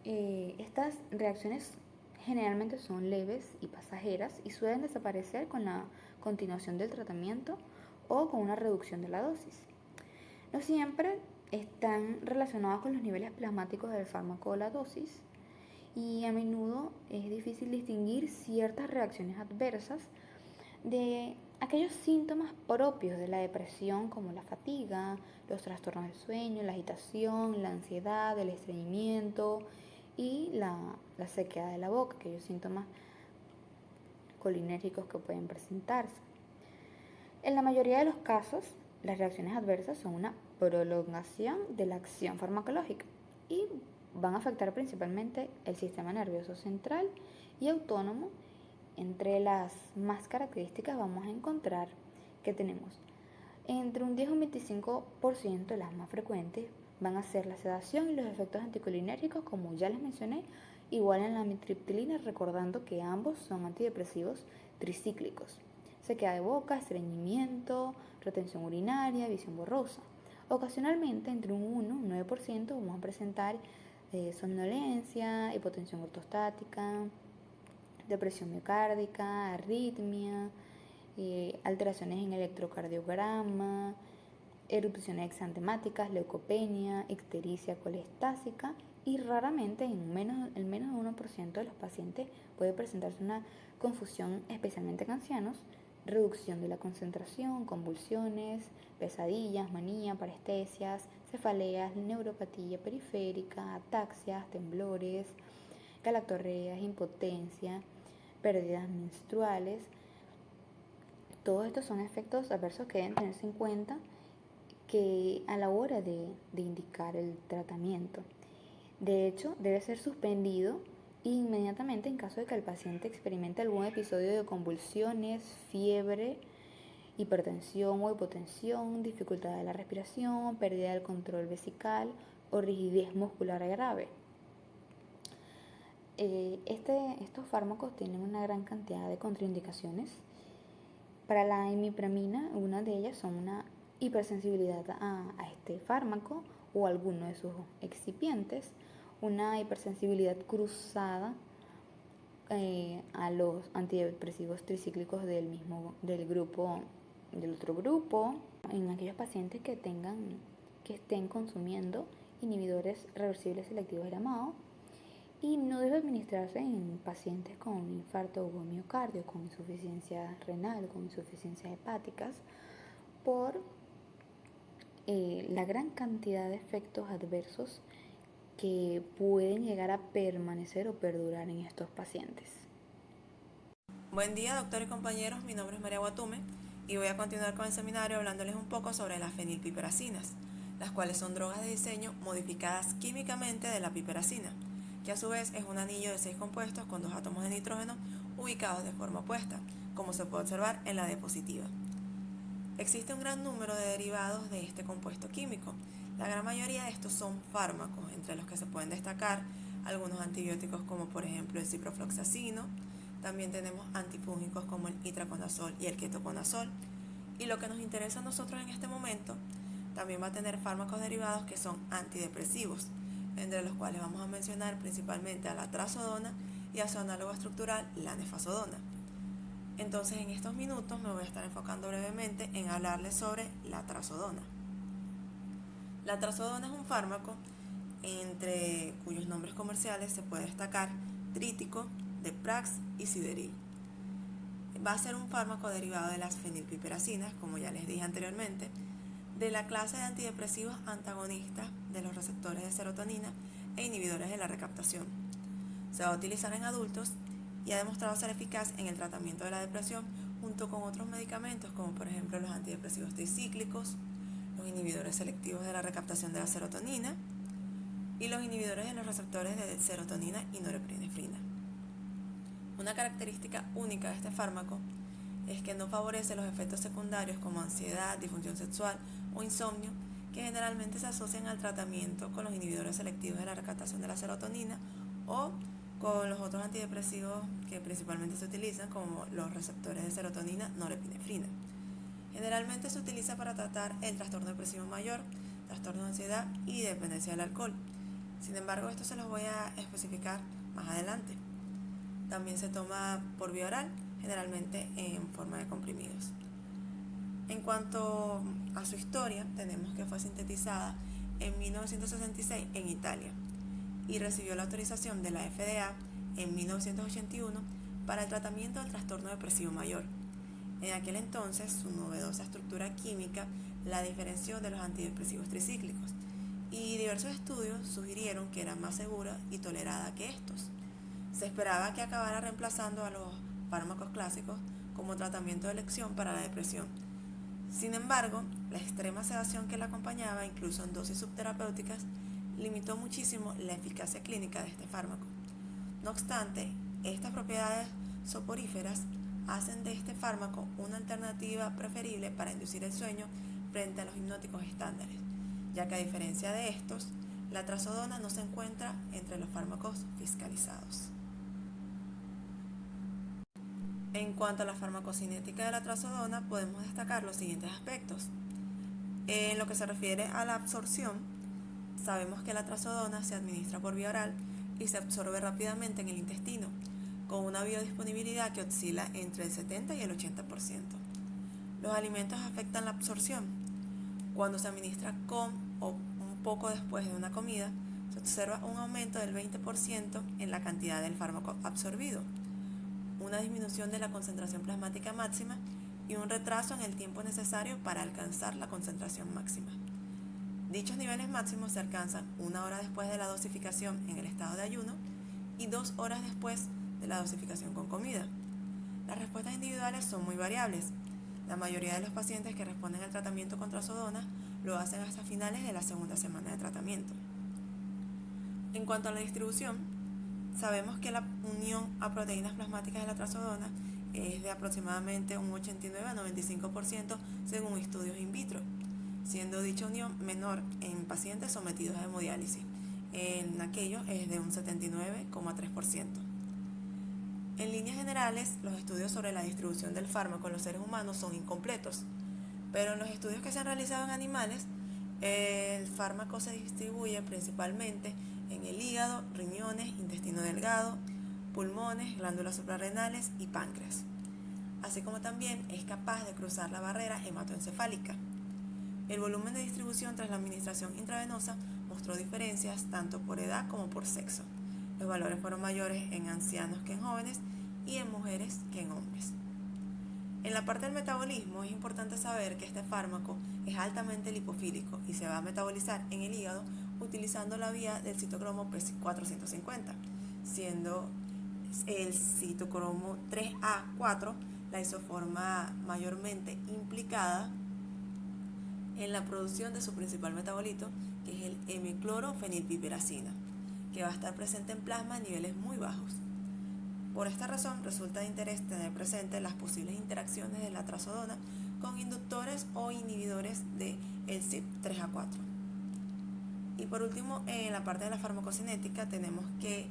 estas reacciones generalmente son leves y pasajeras y suelen desaparecer con la continuación del tratamiento o con una reducción de la dosis. No siempre están relacionados con los niveles plasmáticos del fármaco o la dosis, y a menudo es difícil distinguir ciertas reacciones adversas de aquellos síntomas propios de la depresión, como la fatiga, los trastornos del sueño, la agitación, la ansiedad, el estreñimiento y la sequedad de la boca, aquellos síntomas colinérgicos que pueden presentarse. En la mayoría de los casos, las reacciones adversas son una prolongación de la acción farmacológica y van a afectar principalmente el sistema nervioso central y autónomo. Entre las más características vamos a encontrar que tenemos entre un 10 y un 25%, las más frecuentes van a ser la sedación y los efectos anticolinérgicos, como ya les mencioné, igual en la amitriptilina, recordando que ambos son antidepresivos tricíclicos. Sequedad de boca, estreñimiento, retención urinaria, visión borrosa. Ocasionalmente, entre un 1 y un 9% vamos a presentar somnolencia, hipotensión ortostática, depresión miocárdica, arritmia, alteraciones en electrocardiograma, erupciones exantemáticas, leucopenia, ictericia colestásica, y raramente en menos de 1% de los pacientes puede presentarse una confusión, especialmente en ancianos, reducción de la concentración, convulsiones, pesadillas, manía, parestesias, cefaleas, neuropatía periférica, ataxias, temblores, galactorreas, impotencia, pérdidas menstruales. Todos estos son efectos adversos que deben tenerse en cuenta que a la hora de indicar el tratamiento. De hecho, debe ser suspendido inmediatamente en caso de que el paciente experimente algún episodio de convulsiones, fiebre, hipertensión o hipotensión, dificultad de la respiración, pérdida del control vesical o rigidez muscular grave. Estos fármacos tienen una gran cantidad de contraindicaciones. Para la imipramina, una de ellas son una hipersensibilidad a este fármaco o alguno de sus excipientes, una hipersensibilidad cruzada a los antidepresivos tricíclicos del otro grupo, en aquellos pacientes que estén consumiendo inhibidores reversibles selectivos de MAO, y no debe administrarse en pacientes con infarto o miocardio, con insuficiencia renal, con insuficiencias hepáticas, por la gran cantidad de efectos adversos que pueden llegar a permanecer o perdurar en estos pacientes. Buen día, doctor y compañeros, mi nombre es María Guatume y voy a continuar con el seminario hablándoles un poco sobre las fenilpiperacinas, las cuales son drogas de diseño modificadas químicamente de la piperacina, que a su vez es un anillo de 6 compuestos con 2 átomos de nitrógeno ubicados de forma opuesta, como se puede observar en la diapositiva. Existe un gran número de derivados de este compuesto químico. La gran mayoría de estos son fármacos, entre los que se pueden destacar algunos antibióticos como por ejemplo el ciprofloxacino. También tenemos antifúngicos como el itraconazol y el ketoconazol. Y lo que nos interesa a nosotros en este momento, también va a tener fármacos derivados que son antidepresivos, entre los cuales vamos a mencionar principalmente a la trazodona y a su análogo estructural, la nefazodona. Entonces en estos minutos me voy a estar enfocando brevemente en hablarles sobre la trazodona. La trazodona es un fármaco entre cuyos nombres comerciales se puede destacar trítico, deprax y sideril. Va a ser un fármaco derivado de las fenilpiperacinas, como ya les dije anteriormente, de la clase de antidepresivos antagonistas de los receptores de serotonina e inhibidores de la recaptación. Se va a utilizar en adultos y ha demostrado ser eficaz en el tratamiento de la depresión junto con otros medicamentos como por ejemplo los antidepresivos tricíclicos, los inhibidores selectivos de la recaptación de la serotonina y los inhibidores de los receptores de serotonina y norepinefrina. Una característica única de este fármaco es que no favorece los efectos secundarios como ansiedad, disfunción sexual o insomnio que generalmente se asocian al tratamiento con los inhibidores selectivos de la recaptación de la serotonina o con los otros antidepresivos que principalmente se utilizan como los receptores de serotonina, norepinefrina. Generalmente se utiliza para tratar el trastorno depresivo mayor, trastorno de ansiedad y dependencia del alcohol. Sin embargo, esto se los voy a especificar más adelante. También se toma por vía oral, generalmente en forma de comprimidos. En cuanto a su historia, tenemos que fue sintetizada en 1966 en Italia y recibió la autorización de la FDA en 1981 para el tratamiento del trastorno depresivo mayor. En aquel entonces, su novedosa estructura química la diferenció de los antidepresivos tricíclicos y diversos estudios sugirieron que era más segura y tolerada que estos. Se esperaba que acabara reemplazando a los fármacos clásicos como tratamiento de elección para la depresión. Sin embargo, la extrema sedación que la acompañaba, incluso en dosis subterapéuticas, limitó muchísimo la eficacia clínica de este fármaco. No obstante, estas propiedades soporíferas hacen de este fármaco una alternativa preferible para inducir el sueño frente a los hipnóticos estándares, ya que a diferencia de estos, la trazodona no se encuentra entre los fármacos fiscalizados. En cuanto a la farmacocinética de la trazodona, podemos destacar los siguientes aspectos. En lo que se refiere a la absorción, sabemos que la trazodona se administra por vía oral y se absorbe rápidamente en el intestino, con una biodisponibilidad que oscila entre el 70 y el 80%. Los alimentos afectan la absorción. Cuando se administra con o un poco después de una comida, se observa un aumento del 20% en la cantidad del fármaco absorbido, una disminución de la concentración plasmática máxima y un retraso en el tiempo necesario para alcanzar la concentración máxima. Dichos niveles máximos se alcanzan 1 hora después de la dosificación en el estado de ayuno y 2 horas después de la dosificación con comida. Las respuestas individuales son muy variables. La mayoría de los pacientes que responden al tratamiento con trazodona lo hacen hasta finales de la segunda semana de tratamiento. En cuanto a la distribución, sabemos que la unión a proteínas plasmáticas de la trazodona es de aproximadamente un 89 a 95% según estudios in vitro, siendo dicha unión menor en pacientes sometidos a hemodiálisis. En aquellos es de un 79,3%. En líneas generales, los estudios sobre la distribución del fármaco en los seres humanos son incompletos, pero en los estudios que se han realizado en animales, el fármaco se distribuye principalmente en el hígado, riñones, intestino delgado, pulmones, glándulas suprarrenales y páncreas, así como también es capaz de cruzar la barrera hematoencefálica. El volumen de distribución tras la administración intravenosa mostró diferencias tanto por edad como por sexo. Los valores fueron mayores en ancianos que en jóvenes y en mujeres que en hombres. En la parte del metabolismo es importante saber que este fármaco es altamente lipofílico y se va a metabolizar en el hígado utilizando la vía del citocromo P450, siendo el citocromo 3A4 la isoforma mayormente implicada en la producción de su principal metabolito, que es el hemiclorofenilpiperacina, que va a estar presente en plasma a niveles muy bajos. Por esta razón, resulta de interés tener presente las posibles interacciones de la trazodona con inductores o inhibidores de el CYP3A4. Y por último, en la parte de la farmacocinética tenemos que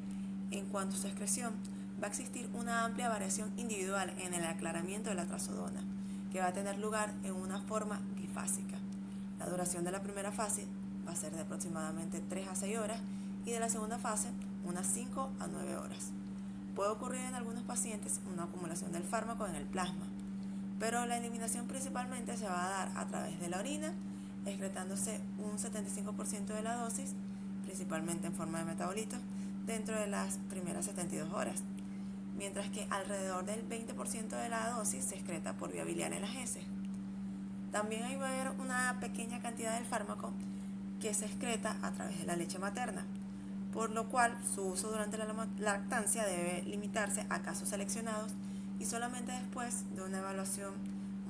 en cuanto a su excreción va a existir una amplia variación individual en el aclaramiento de la trazodona, que va a tener lugar en una forma bifásica. La duración de la primera fase va a ser de aproximadamente 3 a 6 horas y de la segunda fase unas 5 a 9 horas. Puede ocurrir en algunos pacientes una acumulación del fármaco en el plasma, pero la eliminación principalmente se va a dar a través de la orina, excretándose un 75% de la dosis, principalmente en forma de metabolitos, dentro de las primeras 72 horas, mientras que alrededor del 20% de la dosis se excreta por vía biliar en las heces. También hay va a haber una pequeña cantidad del fármaco que se excreta a través de la leche materna, por lo cual su uso durante la lactancia debe limitarse a casos seleccionados y solamente después de una evaluación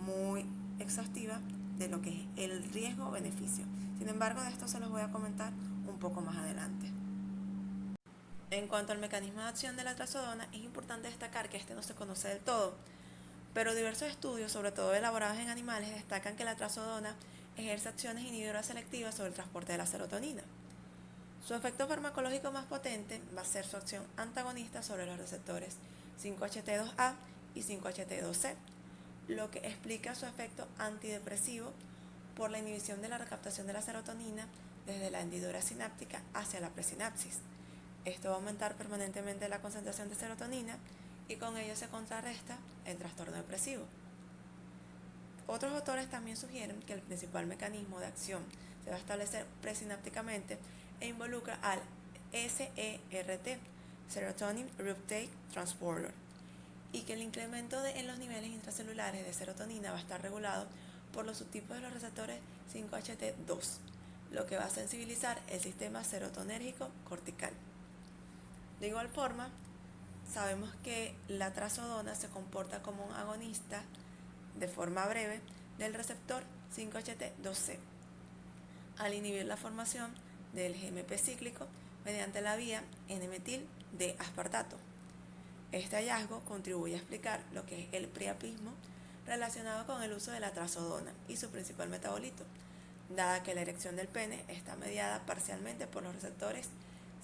muy exhaustiva de lo que es el riesgo-beneficio. Sin embargo, de esto se los voy a comentar un poco más adelante. En cuanto al mecanismo de acción de la trazodona, es importante destacar que este no se conoce del todo, pero diversos estudios, sobre todo elaborados en animales, destacan que la trazodona ejerce acciones inhibidoras selectivas sobre el transporte de la serotonina. Su efecto farmacológico más potente va a ser su acción antagonista sobre los receptores 5-HT2A y 5-HT2C, lo que explica su efecto antidepresivo por la inhibición de la recaptación de la serotonina desde la hendidura sináptica hacia la presinapsis. Esto va a aumentar permanentemente la concentración de serotonina y con ello se contrarresta el trastorno depresivo. Otros autores también sugieren que el principal mecanismo de acción se va a establecer presinápticamente e involucra al SERT, Serotonin Reuptake Transporter, y que el incremento en los niveles intracelulares de serotonina va a estar regulado por los subtipos de los receptores 5-HT2, lo que va a sensibilizar el sistema serotonérgico cortical. De igual forma, sabemos que la trazodona se comporta como un agonista de forma breve del receptor 5-HT2C, al inhibir la formación del GMP cíclico mediante la vía N-metil de aspartato. Este hallazgo contribuye a explicar lo que es el priapismo relacionado con el uso de la trazodona y su principal metabolito, dada que la erección del pene está mediada parcialmente por los receptores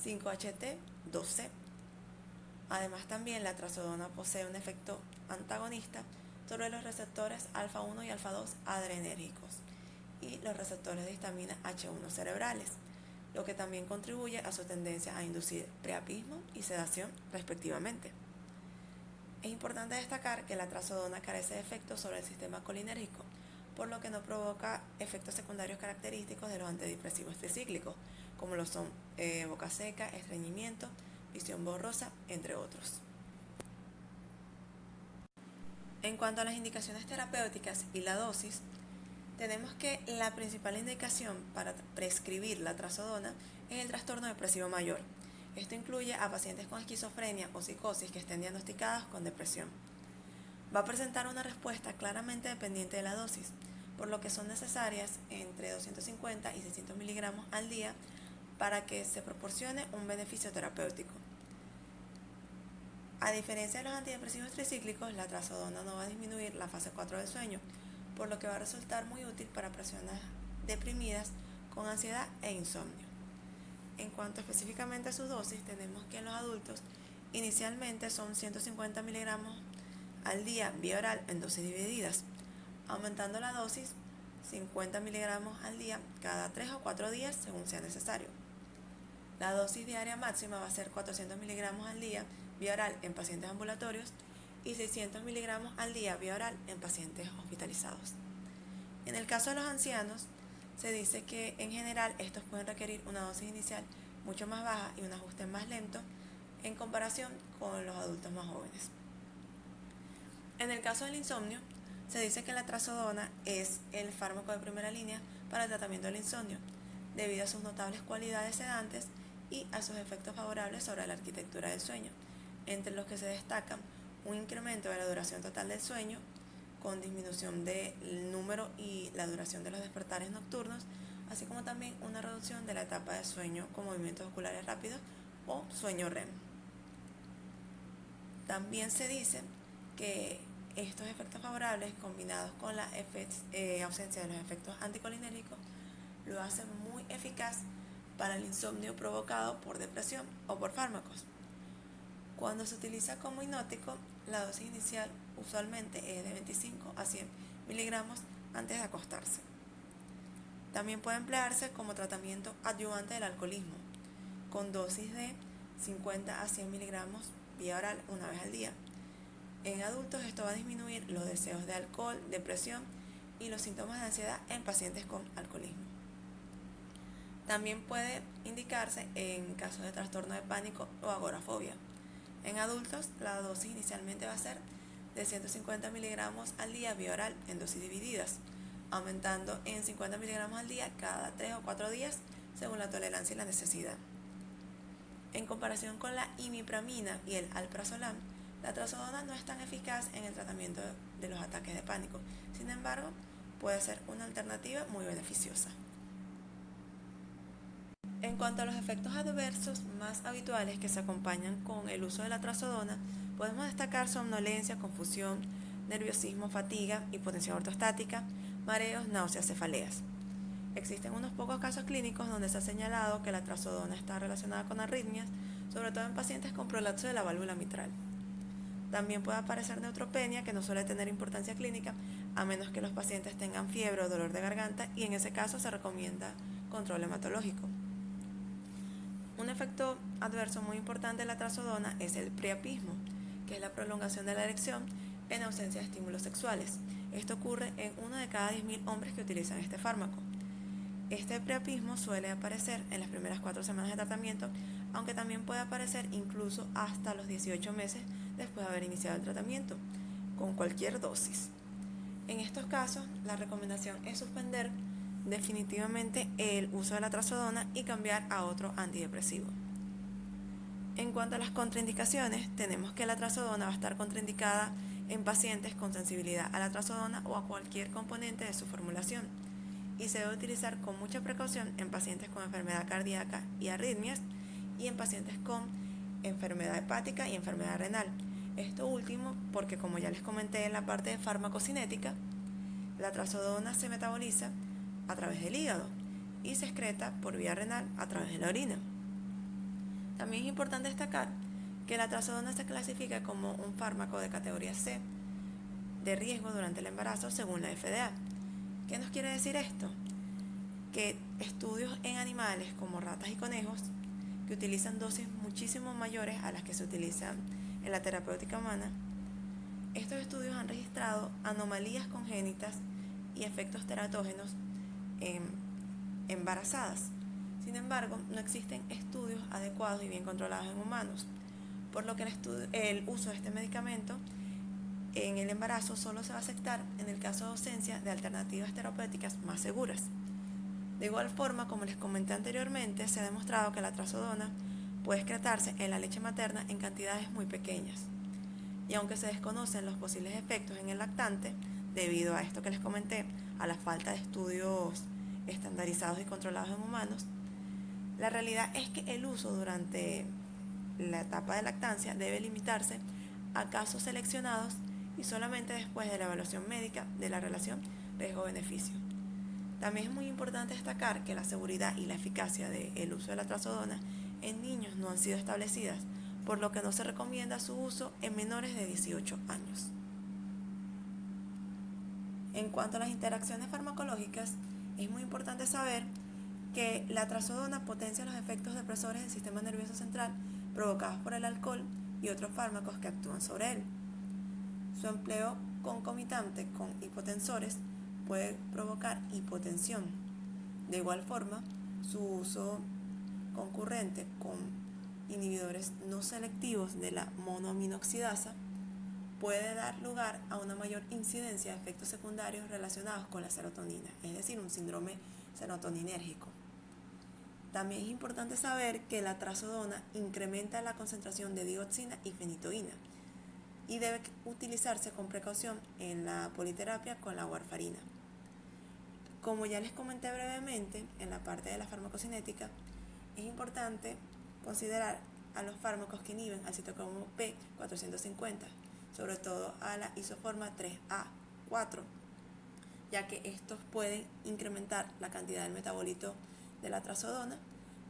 5-HT2C. Además, también la trazodona posee un efecto antagonista sobre los receptores alfa-1 y alfa-2 adrenérgicos y los receptores de histamina H1 cerebrales, lo que también contribuye a su tendencia a inducir priapismo y sedación respectivamente. Es importante destacar que la trazodona carece de efectos sobre el sistema colinérgico, por lo que no provoca efectos secundarios característicos de los antidepresivos tricíclicos, como lo son boca seca, estreñimiento, visión borrosa, entre otros. En cuanto a las indicaciones terapéuticas y la dosis, tenemos que la principal indicación para prescribir la trazodona es el trastorno depresivo mayor. Esto incluye a pacientes con esquizofrenia o psicosis que estén diagnosticados con depresión. Va a presentar una respuesta claramente dependiente de la dosis, por lo que son necesarias entre 250 y 600 miligramos al día para que se proporcione un beneficio terapéutico. A diferencia de los antidepresivos tricíclicos, la trazodona no va a disminuir la fase 4 del sueño, por lo que va a resultar muy útil para personas deprimidas con ansiedad e insomnio. En cuanto específicamente a su dosis, tenemos que en los adultos inicialmente son 150 miligramos al día vía oral en dosis divididas, aumentando la dosis 50 miligramos al día cada 3 o 4 días según sea necesario. La dosis diaria máxima va a ser 400 miligramos al día vía oral en pacientes ambulatorios y 600 miligramos al día vía oral en pacientes hospitalizados. En el caso de los ancianos, se dice que en general estos pueden requerir una dosis inicial mucho más baja y un ajuste más lento en comparación con los adultos más jóvenes. En el caso del insomnio, se dice que la trazodona es el fármaco de primera línea para el tratamiento del insomnio, debido a sus notables cualidades sedantes y a sus efectos favorables sobre la arquitectura del sueño, entre los que se destacan un incremento de la duración total del sueño, con disminución del número y la duración de los despertares nocturnos, así como también una reducción de la etapa de sueño con movimientos oculares rápidos o sueño REM. También se dice que Estos efectos favorables, combinados con la ausencia de los efectos anticolinérgicos, lo hacen muy eficaz para el insomnio provocado por depresión o por fármacos. Cuando se utiliza como hipnótico, la dosis inicial usualmente es de 25 a 100 miligramos antes de acostarse. También puede emplearse como tratamiento adyuvante del alcoholismo, con dosis de 50 a 100 miligramos vía oral una vez al día. En adultos esto va a disminuir los deseos de alcohol, depresión y los síntomas de ansiedad en pacientes con alcoholismo. También puede indicarse en casos de trastorno de pánico o agorafobia. En adultos, la dosis inicialmente va a ser de 150 miligramos al día vía oral en dosis divididas, aumentando en 50 miligramos al día cada 3 o 4 días según la tolerancia y la necesidad. En comparación con la imipramina y el alprazolam, la trazodona no es tan eficaz en el tratamiento de los ataques de pánico. Sin embargo, puede ser una alternativa muy beneficiosa. En cuanto a los efectos adversos más habituales que se acompañan con el uso de la trazodona, podemos destacar somnolencia, confusión, nerviosismo, fatiga, hipotensión ortostática, mareos, náuseas, cefaleas. Existen unos pocos casos clínicos donde se ha señalado que la trazodona está relacionada con arritmias, sobre todo en pacientes con prolapso de la válvula mitral. También puede aparecer neutropenia, que no suele tener importancia clínica, a menos que los pacientes tengan fiebre o dolor de garganta, y en ese caso se recomienda control hematológico. Un efecto adverso muy importante de la trazodona es el priapismo, que es la prolongación de la erección en ausencia de estímulos sexuales. Esto ocurre en 1 de cada 10.000 hombres que utilizan este fármaco. Este priapismo suele aparecer en las primeras 4 semanas de tratamiento, aunque también puede aparecer incluso hasta los 18 meses después de haber iniciado el tratamiento, con cualquier dosis. En estos casos, la recomendación es suspender definitivamente el uso de la trazodona y cambiar a otro antidepresivo. En cuanto a las contraindicaciones, tenemos que la trazodona va a estar contraindicada en pacientes con sensibilidad a la trazodona o a cualquier componente de su formulación, y se debe utilizar con mucha precaución en pacientes con enfermedad cardíaca y arritmias, y en pacientes con enfermedad hepática y enfermedad renal. Esto último porque, como ya les comenté en la parte de farmacocinética, la trazodona se metaboliza a través del hígado y se excreta por vía renal a través de la orina. También es importante destacar que la trazodona se clasifica como un fármaco de categoría C de riesgo durante el embarazo según la FDA. ¿Qué nos quiere decir esto? Que estudios en animales como ratas y conejos que utilizan dosis muchísimo mayores a las que se utilizan en la terapéutica humana, estos estudios han registrado anomalías congénitas y efectos teratógenos en embarazadas. Sin embargo, no existen estudios adecuados y bien controlados en humanos, por lo que el uso de este medicamento en el embarazo solo se va a aceptar en el caso de ausencia de alternativas terapéuticas más seguras. De igual forma, como les comenté anteriormente, se ha demostrado que la trazodona puede excretarse en la leche materna en cantidades muy pequeñas. Y aunque se desconocen los posibles efectos en el lactante, debido a esto que les comenté, a la falta de estudios estandarizados y controlados en humanos, la realidad es que el uso durante la etapa de lactancia debe limitarse a casos seleccionados y solamente después de la evaluación médica de la relación riesgo-beneficio. También es muy importante destacar que la seguridad y la eficacia del uso de la trazodona en niños no han sido establecidas, por lo que no se recomienda su uso en menores de 18 años. En cuanto a las interacciones farmacológicas, es muy importante saber que la trazodona potencia los efectos depresores del sistema nervioso central provocados por el alcohol y otros fármacos que actúan sobre él. Su empleo concomitante con hipotensores puede provocar hipotensión. De igual forma, su uso concurrente con inhibidores no selectivos de la monoaminoxidasa puede dar lugar a una mayor incidencia de efectos secundarios relacionados con la serotonina, es decir, un síndrome serotoninérgico. También es importante saber que la trazodona incrementa la concentración de dioxina y fenitoína y debe utilizarse con precaución en la politerapia con la warfarina. Como ya les comenté brevemente en la parte de la farmacocinética, es importante considerar a los fármacos que inhiben al citocromo P450. sobre todo a la isoforma 3A4, ya que estos pueden incrementar la cantidad del metabolito de la trazodona,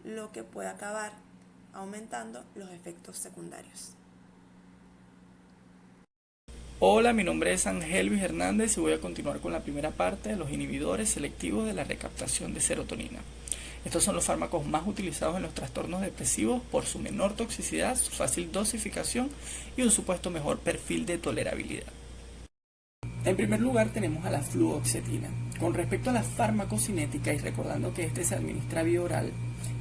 lo que puede acabar aumentando los efectos secundarios. Hola, mi nombre es Ángel Luis Hernández y voy a continuar con la primera parte de los inhibidores selectivos de la recaptación de serotonina. Estos son los fármacos más utilizados en los trastornos depresivos por su menor toxicidad, su fácil dosificación y un supuesto mejor perfil de tolerabilidad. En primer lugar tenemos a la fluoxetina. Con respecto a la farmacocinética y recordando que este se administra vía oral,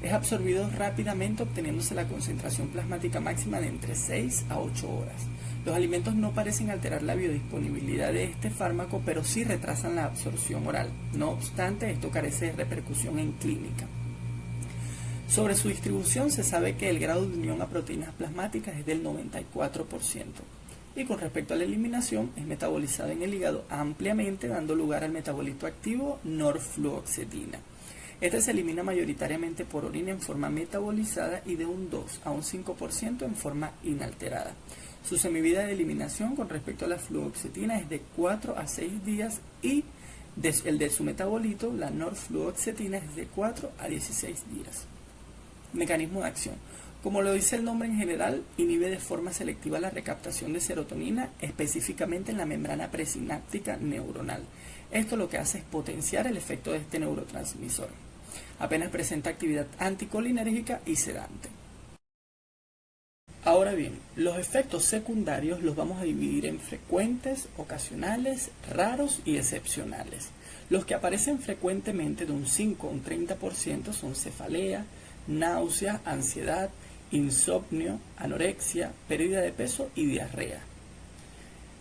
es absorbido rápidamente obteniéndose la concentración plasmática máxima de entre 6 a 8 horas. Los alimentos no parecen alterar la biodisponibilidad de este fármaco, pero sí retrasan la absorción oral. No obstante, esto carece de repercusión en clínica. Sobre su distribución se sabe que el grado de unión a proteínas plasmáticas es del 94%. Y con respecto a la eliminación, es metabolizado en el hígado ampliamente, dando lugar al metabolito activo norfluoxetina. Este se elimina mayoritariamente por orina en forma metabolizada y de un 2 a un 5% en forma inalterada. Su semivida de eliminación con respecto a la fluoxetina es de 4 a 6 días y el de su metabolito, la norfluoxetina, es de 4 a 16 días. Mecanismo de acción. Como lo dice el nombre en general, inhibe de forma selectiva la recaptación de serotonina, específicamente en la membrana presináptica neuronal. Esto lo que hace es potenciar el efecto de este neurotransmisor. Apenas presenta actividad anticolinérgica y sedante. Ahora bien, los efectos secundarios los vamos a dividir en frecuentes, ocasionales, raros y excepcionales. Los que aparecen frecuentemente de un 5 a un 30% son cefalea, náusea, ansiedad, insomnio, anorexia, pérdida de peso y diarrea.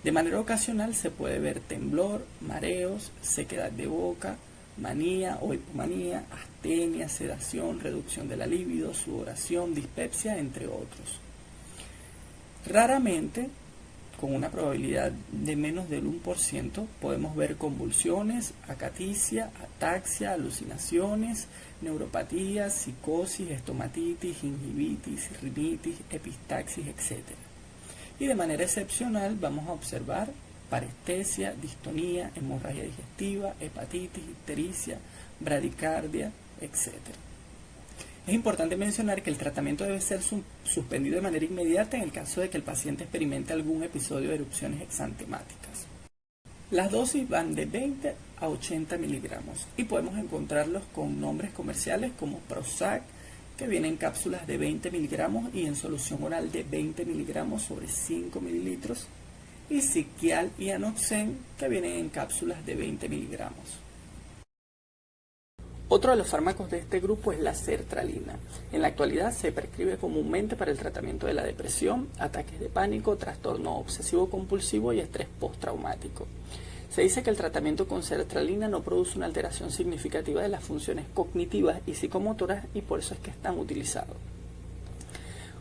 De manera ocasional se puede ver temblor, mareos, sequedad de boca, manía o hipomanía, astenia, sedación, reducción de la libido, sudoración, dispepsia, entre otros. Raramente, con una probabilidad de menos del 1%, podemos ver convulsiones, acaticia, ataxia, alucinaciones, neuropatías, psicosis, estomatitis, gingivitis, rinitis, epistaxis, etc. Y de manera excepcional vamos a observar parestesia, distonía, hemorragia digestiva, hepatitis, ictericia, bradicardia, etc. Es importante mencionar que el tratamiento debe ser suspendido de manera inmediata en el caso de que el paciente experimente algún episodio de erupciones exantemáticas. Las dosis van de 20 a 80 miligramos y podemos encontrarlos con nombres comerciales como Prozac, que viene en cápsulas de 20 miligramos y en solución oral de 20 miligramos sobre 5 mililitros, y Siquial y Anoxen, que vienen en cápsulas de 20 miligramos. Otro de los fármacos de este grupo es la sertralina. En la actualidad se prescribe comúnmente para el tratamiento de la depresión, ataques de pánico, trastorno obsesivo-compulsivo y estrés postraumático. Se dice que el tratamiento con sertralina no produce una alteración significativa de las funciones cognitivas y psicomotoras y por eso es que es tan utilizado.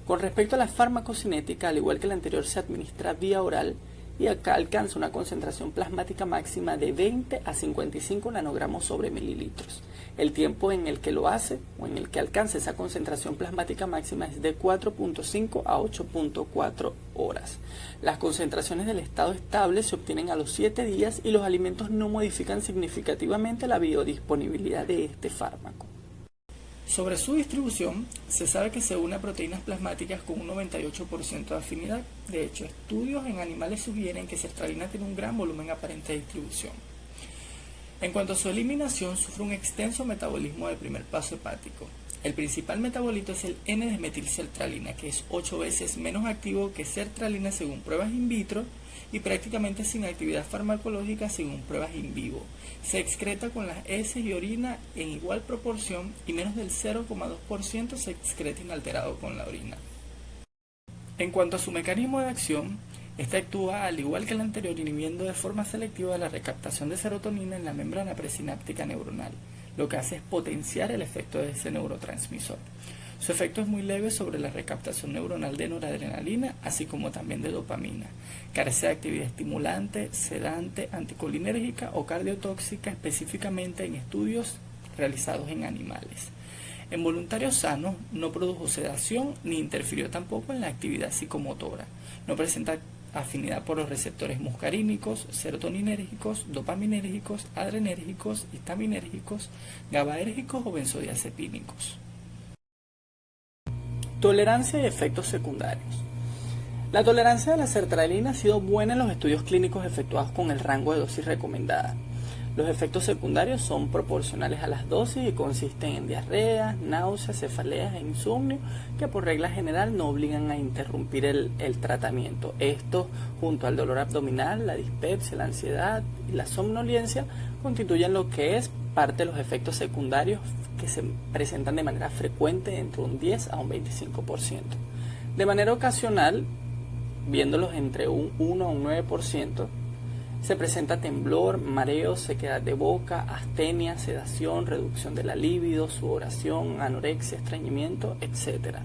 Con respecto a la farmacocinética, al igual que la anterior, se administra vía oral y acá alcanza una concentración plasmática máxima de 20 a 55 nanogramos sobre mililitros. El tiempo en el que lo hace o en el que alcanza esa concentración plasmática máxima es de 4.5 a 8.4 horas. Las concentraciones del estado estable se obtienen a los 7 días y los alimentos no modifican significativamente la biodisponibilidad de este fármaco. Sobre su distribución, se sabe que se une a proteínas plasmáticas con un 98% de afinidad. De hecho, estudios en animales sugieren que sertralina tiene un gran volumen aparente de distribución. En cuanto a su eliminación, sufre un extenso metabolismo de primer paso hepático. El principal metabolito es el N-desmetilsertralina, que es 8 veces menos activo que sertralina según pruebas in vitro y prácticamente sin actividad farmacológica según pruebas in vivo. Se excreta con las heces y orina en igual proporción y menos del 0,2% se excreta inalterado con la orina. En cuanto a su mecanismo de acción, este actúa al igual que el anterior inhibiendo de forma selectiva la recaptación de serotonina en la membrana presináptica neuronal. Lo que hace es potenciar el efecto de ese neurotransmisor. Su efecto es muy leve sobre la recaptación neuronal de noradrenalina, así como también de dopamina. Carece de actividad estimulante, sedante, anticolinérgica o cardiotóxica, específicamente en estudios realizados en animales. En voluntarios sanos no produjo sedación ni interfirió tampoco en la actividad psicomotora. No presenta afinidad por los receptores muscarínicos, serotoninérgicos, dopaminérgicos, adrenérgicos, histaminérgicos, GABAérgicos o benzodiazepínicos. Tolerancia y efectos secundarios. La tolerancia de la sertralina ha sido buena en los estudios clínicos efectuados con el rango de dosis recomendada. Los efectos secundarios son proporcionales a las dosis y consisten en diarrea, náuseas, cefaleas e insomnio, que por regla general no obligan a interrumpir el tratamiento. Esto, junto al dolor abdominal, la dispepsia, la ansiedad y la somnolencia, constituyen lo que es parte de los efectos secundarios que se presentan de manera frecuente entre un 10 a un 25%. De manera ocasional, viéndolos entre un 1 a un 9%, se presenta temblor, mareo, sequedad de boca, astenia, sedación, reducción de la libido, sudoración, anorexia, estreñimiento, etc.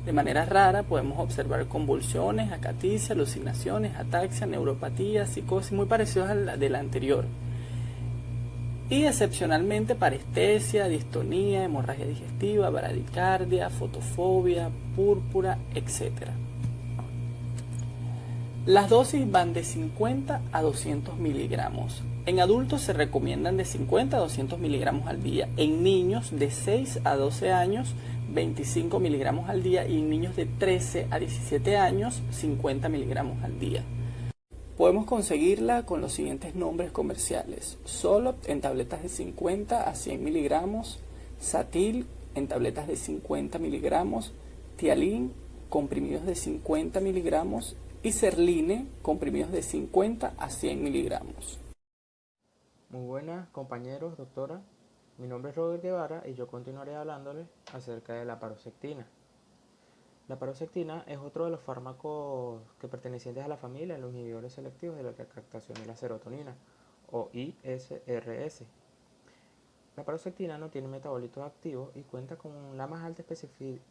De manera rara podemos observar convulsiones, acaticia, alucinaciones, ataxia, neuropatía, psicosis muy parecidos a la de la anterior. Y excepcionalmente parestesia, distonía, hemorragia digestiva, bradicardia, fotofobia, púrpura, etc. Las dosis van de 50 a 200 miligramos. En adultos se recomiendan de 50 a 200 miligramos al día. En niños de 6 a 12 años, 25 miligramos al día. Y en niños de 13 a 17 años, 50 miligramos al día. Podemos conseguirla con los siguientes nombres comerciales: Zoloft en tabletas de 50 a 100 miligramos, Satil en tabletas de 50 miligramos, Tialin comprimidos de 50 miligramos y Serline comprimidos de 50 a 100 miligramos. Muy buenas compañeros, doctora. Mi nombre es Robert Guevara y yo continuaré hablándoles acerca de la paroxetina. La paroxetina es otro de los fármacos que pertenecientes a la familia de los inhibidores selectivos de la recaptación de la serotonina, o ISRS. La paroxetina no tiene metabolitos activos y cuenta con la más alta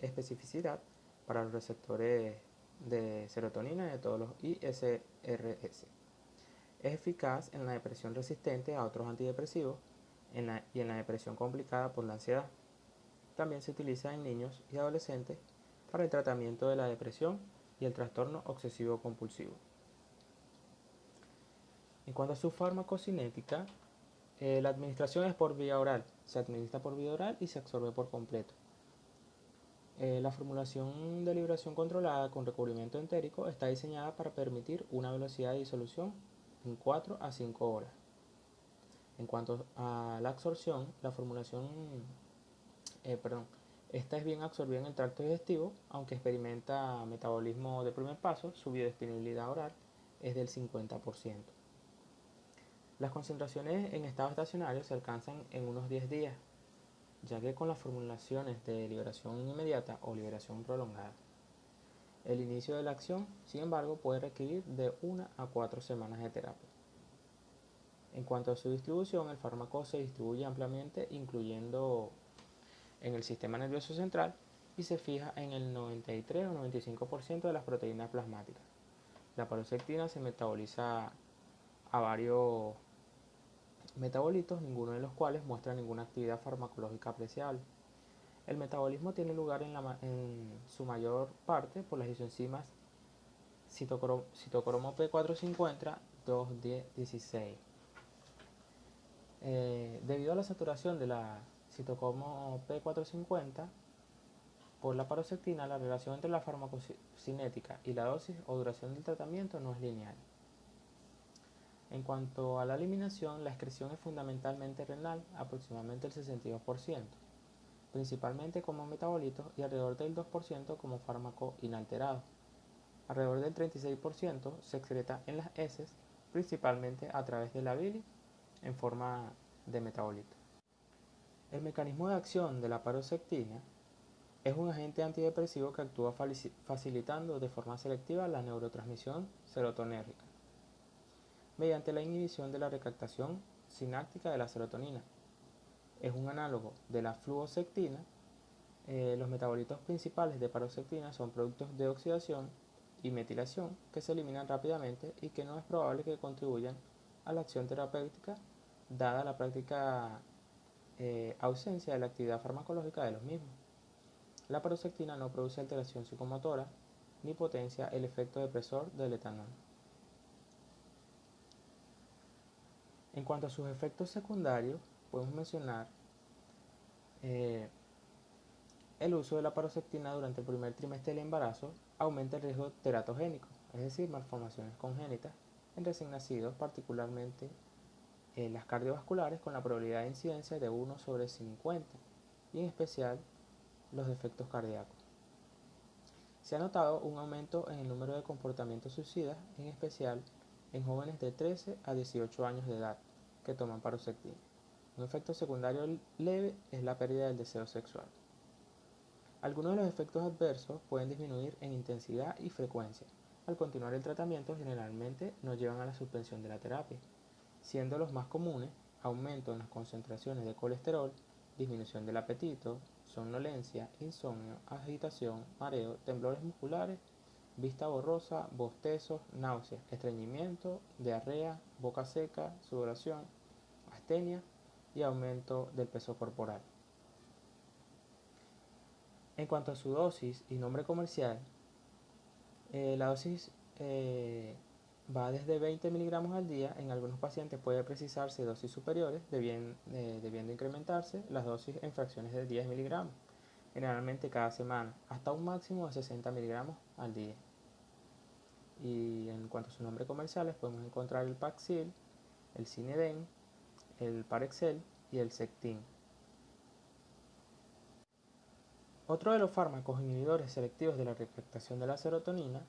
especificidad para los receptores de serotonina de todos los ISRS. Es eficaz en la depresión resistente a otros antidepresivos y en la depresión complicada por la ansiedad. También se utiliza en niños y adolescentes para el tratamiento de la depresión y el trastorno obsesivo-compulsivo. En cuanto a su farmacocinética, la administración es por vía oral. Se administra por vía oral y se absorbe por completo. La formulación de liberación controlada con recubrimiento entérico está diseñada para permitir una velocidad de disolución en 4 a 5 horas. En cuanto a la absorción, la formulación, esta es bien absorbida en el tracto digestivo, aunque experimenta metabolismo de primer paso, su biodisponibilidad oral es del 50%. Las concentraciones en estado estacionario se alcanzan en unos 10 días, ya que con las formulaciones de liberación inmediata o liberación prolongada. El inicio de la acción, sin embargo, puede requerir de 1 a 4 semanas de terapia. En cuanto a su distribución, el fármaco se distribuye ampliamente, incluyendo en el sistema nervioso central, y se fija en el 93 o 95% de las proteínas plasmáticas. La paroxetina se metaboliza a varios metabolitos, ninguno de los cuales muestra ninguna actividad farmacológica apreciable. El metabolismo tiene lugar en su mayor parte por las isoenzimas citocromo P450 2-16. Debido a la saturación de la citocromo P450 por la paroxetina, la relación entre la farmacocinética y la dosis o duración del tratamiento no es lineal. En cuanto a la eliminación, la excreción es fundamentalmente renal, aproximadamente el 62%, principalmente como metabolitos y alrededor del 2% como fármaco inalterado. Alrededor del 36% se excreta en las heces, principalmente a través de la bilis en forma de metabolito. El mecanismo de acción de la paroxetina es un agente antidepresivo que actúa facilitando de forma selectiva la neurotransmisión serotonérgica mediante la inhibición de la recaptación sináptica de la serotonina. Es un análogo de la fluoxetina. Los metabolitos principales de paroxetina son productos de oxidación y metilación que se eliminan rápidamente y que no es probable que contribuyan a la acción terapéutica dada la práctica ausencia de la actividad farmacológica de los mismos. La paroxetina no produce alteración psicomotora ni potencia el efecto depresor del etanol. En cuanto a sus efectos secundarios, podemos mencionar el uso de la paroxetina durante el primer trimestre del embarazo aumenta el riesgo teratogénico, es decir, malformaciones congénitas en recién nacidos, particularmente las cardiovasculares con la probabilidad de incidencia de 1/50 y en especial los defectos cardíacos. Se ha notado un aumento en el número de comportamientos suicidas, en especial en jóvenes de 13 a 18 años de edad que toman paroxetina. Un efecto secundario leve es la pérdida del deseo sexual. Algunos de los efectos adversos pueden disminuir en intensidad y frecuencia. Al continuar el tratamiento, generalmente no llevan a la suspensión de la terapia, siendo los más comunes aumento en las concentraciones de colesterol, disminución del apetito, somnolencia, insomnio, agitación, mareo, temblores musculares, vista borrosa, bostezos, náuseas, estreñimiento, diarrea, boca seca, sudoración, astenia y aumento del peso corporal. En cuanto a su dosis y nombre comercial, la dosis va desde 20 miligramos al día. En algunos pacientes puede precisarse dosis superiores, debiendo incrementarse las dosis en fracciones de 10 miligramos, generalmente cada semana, hasta un máximo de 60 miligramos al día. Y en cuanto a sus nombres comerciales, podemos encontrar el Paxil, el Cineden, el Parexel y el Sectin. Otro de los fármacos inhibidores selectivos de la recaptación de la serotonina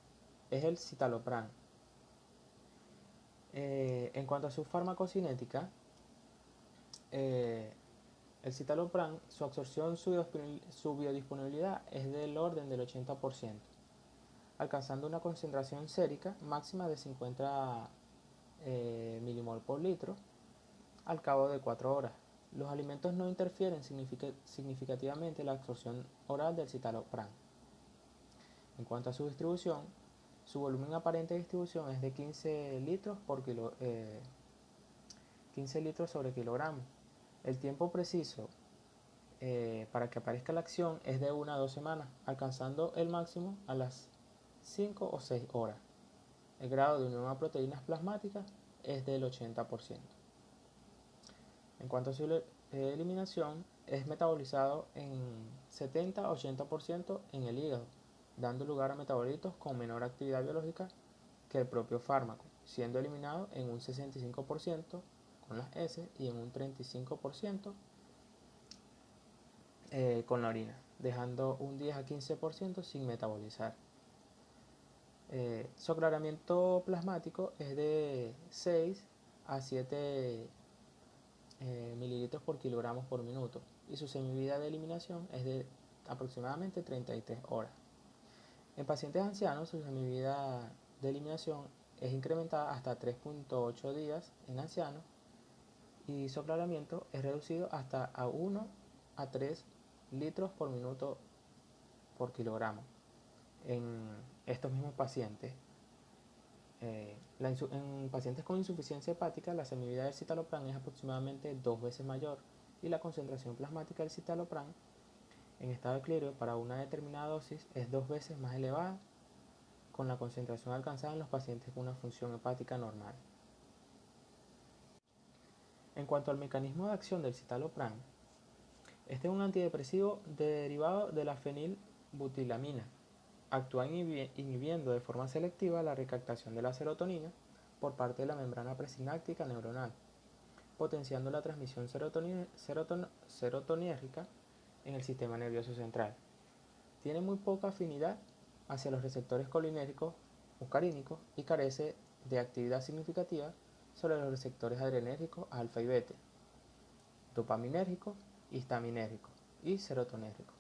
es el citalopram. En cuanto a su farmacocinética, el citalopram, su absorción, su biodisponibilidad es del orden del 80%, alcanzando una concentración sérica máxima de 50 milimol por litro al cabo de 4 horas. Los alimentos no interfieren significativamente la absorción oral del citalopram. En cuanto a su distribución, su volumen aparente de distribución es de 15 litros sobre kilogramo. El tiempo preciso para que aparezca la acción es de 1 a 2 semanas, alcanzando el máximo a las 5 o 6 horas. El grado de unión a proteínas plasmáticas es del 80%. En cuanto a su eliminación, es metabolizado en 70-80% en el hígado, dando lugar a metabolitos con menor actividad biológica que el propio fármaco, siendo eliminado en un 65% con las heces y en un 35% con la orina, dejando un 10 a 15% sin metabolizar. Su aclaramiento plasmático es de 6 a 7 mililitros por kilogramos por minuto y su semivida de eliminación es de aproximadamente 33 horas. En pacientes ancianos, su semivida de eliminación es incrementada hasta 3.8 días en ancianos y su aclaramiento es reducido hasta a 1 a 3 litros por minuto por kilogramo. En estos mismos pacientes, en pacientes con insuficiencia hepática, la semivida del citalopram es aproximadamente 2 veces mayor y la concentración plasmática del citalopram en estado de equilibrio para una determinada dosis es 2 veces más elevada con la concentración alcanzada en los pacientes con una función hepática normal. En cuanto al mecanismo de acción del citalopram, este es un antidepresivo derivado de la fenilbutilamina. Actúa inhibiendo de forma selectiva la recaptación de la serotonina por parte de la membrana presináptica neuronal, potenciando la transmisión serotonérgica en el sistema nervioso central. Tiene muy poca afinidad hacia los receptores colinérgicos muscarínicos y carece de actividad significativa sobre los receptores adrenérgicos alfa y beta, dopaminérgicos, histaminérgicos y serotonérgicos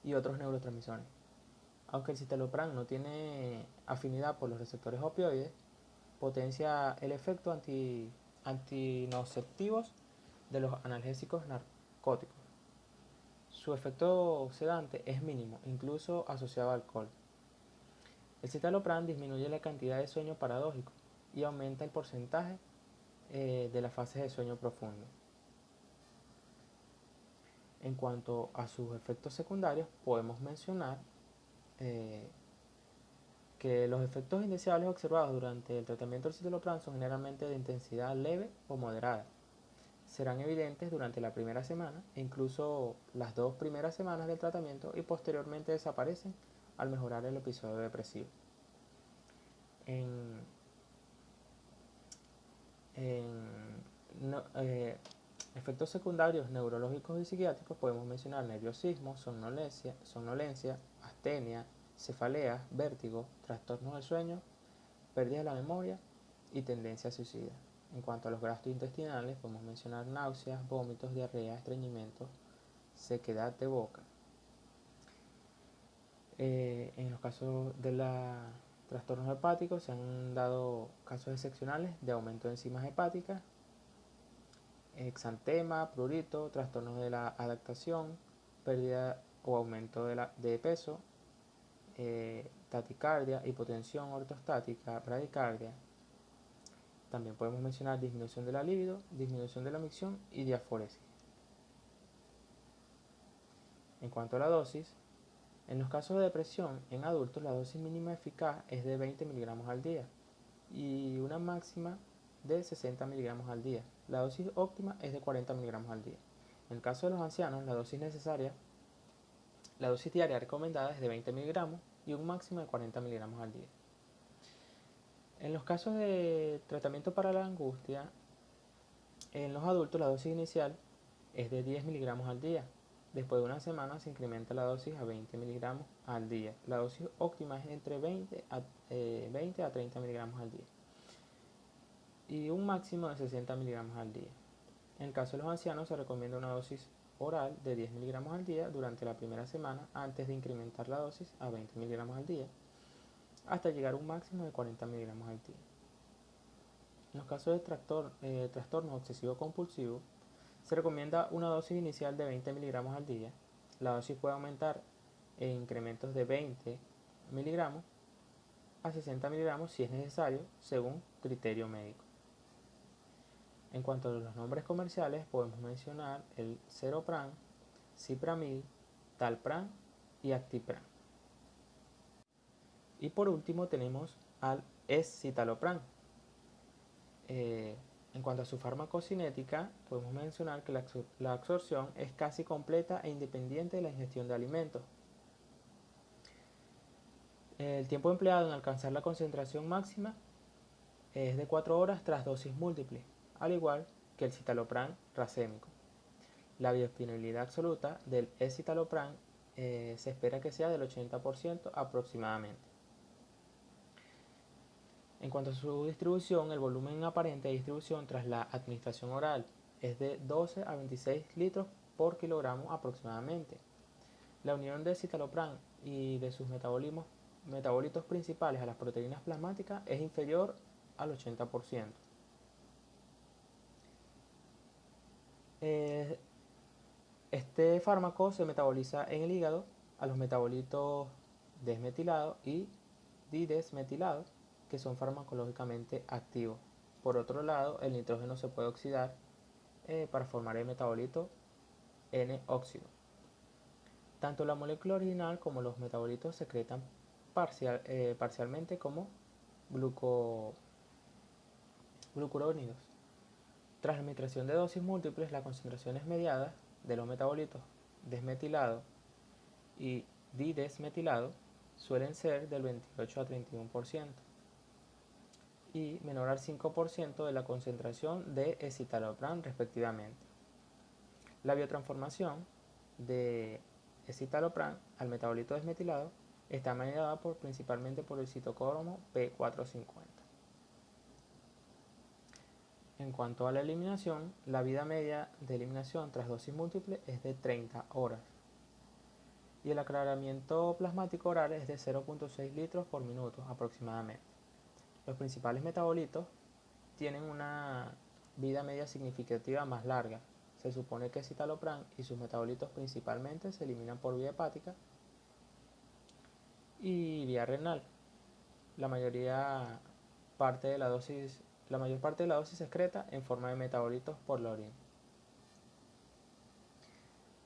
y otros neurotransmisores. Aunque el citalopram no tiene afinidad por los receptores opioides, potencia el efecto antinociceptivos de los analgésicos narcóticos. Su efecto sedante es mínimo, incluso asociado al alcohol. El citalopram disminuye la cantidad de sueño paradójico y aumenta el porcentaje de las fases de sueño profundo. En cuanto a sus efectos secundarios, podemos mencionar que los efectos indeseables observados durante el tratamiento del citalopram son generalmente de intensidad leve o moderada. Serán evidentes durante la primera semana e incluso las 2 primeras semanas del tratamiento y posteriormente desaparecen al mejorar el episodio depresivo. Efectos secundarios neurológicos y psiquiátricos podemos mencionar nerviosismo, somnolencia, astenia, cefaleas, vértigo, trastornos del sueño, pérdida de la memoria y tendencia suicida. En cuanto a los gastrointestinales, podemos mencionar náuseas, vómitos, diarrea, estreñimiento, sequedad de boca. En los casos de los trastornos hepáticos se han dado casos excepcionales de aumento de enzimas hepáticas, exantema, prurito, trastornos de la adaptación, pérdida o aumento de peso, taticardia, hipotensión ortostática, bradicardia. También podemos mencionar disminución de la libido, disminución de la micción y diaforesis. En cuanto a la dosis, en los casos de depresión en adultos la dosis mínima eficaz es de 20 miligramos al día y una máxima de 60 miligramos al día. La dosis óptima es de 40 miligramos al día. En el caso de los ancianos, la dosis diaria recomendada es de 20 miligramos y un máximo de 40 miligramos al día. En los casos de tratamiento para la angustia, en los adultos la dosis inicial es de 10 miligramos al día. Después de una semana se incrementa la dosis a 20 miligramos al día. La dosis óptima es entre 20 a 30 miligramos al día y un máximo de 60 miligramos al día. En el caso de los ancianos se recomienda una dosis oral de 10 miligramos al día durante la primera semana antes de incrementar la dosis a 20 miligramos al día hasta llegar a un máximo de 40 miligramos al día. En los casos de trastornos obsesivo-compulsivos se recomienda una dosis inicial de 20 miligramos al día. La dosis puede aumentar en incrementos de 20 miligramos a 60 miligramos si es necesario según criterio médico. En cuanto a los nombres comerciales, podemos mencionar el Ceropram, Cipramil, Talpram y Actipram. Y por último tenemos al escitalopram. En cuanto a su farmacocinética, podemos mencionar que la absorción es casi completa e independiente de la ingestión de alimentos. El tiempo empleado en alcanzar la concentración máxima es de 4 horas tras dosis múltiples, al igual que el citalopram racémico. La biodisponibilidad absoluta del escitalopram se espera que sea del 80% aproximadamente. En cuanto a su distribución, el volumen aparente de distribución tras la administración oral es de 12 a 26 litros por kilogramo aproximadamente. La unión de citalopram y de sus metabolitos principales a las proteínas plasmáticas es inferior al 80%. Este fármaco se metaboliza en el hígado a los metabolitos desmetilados y didesmetilados, que son farmacológicamente activos. Por otro lado, el nitrógeno se puede oxidar para formar el metabolito N-óxido. Tanto la molécula original como los metabolitos secretan parcialmente como glucurónidos. Tras la administración de dosis múltiples, las concentraciones mediadas de los metabolitos desmetilados y didesmetilados suelen ser del 28 a 31% y menor al 5% de la concentración de escitalopram respectivamente. La biotransformación de escitalopram al metabolito desmetilado está mediada principalmente por el citocromo P450. En cuanto a la eliminación, la vida media de eliminación tras dosis múltiple es de 30 horas y el aclaramiento plasmático oral es de 0.6 litros por minuto aproximadamente. Los principales metabolitos tienen una vida media significativa más larga. Se supone que citalopram y sus metabolitos principalmente se eliminan por vía hepática y vía renal. La mayor parte de la dosis se excreta en forma de metabolitos por la orina.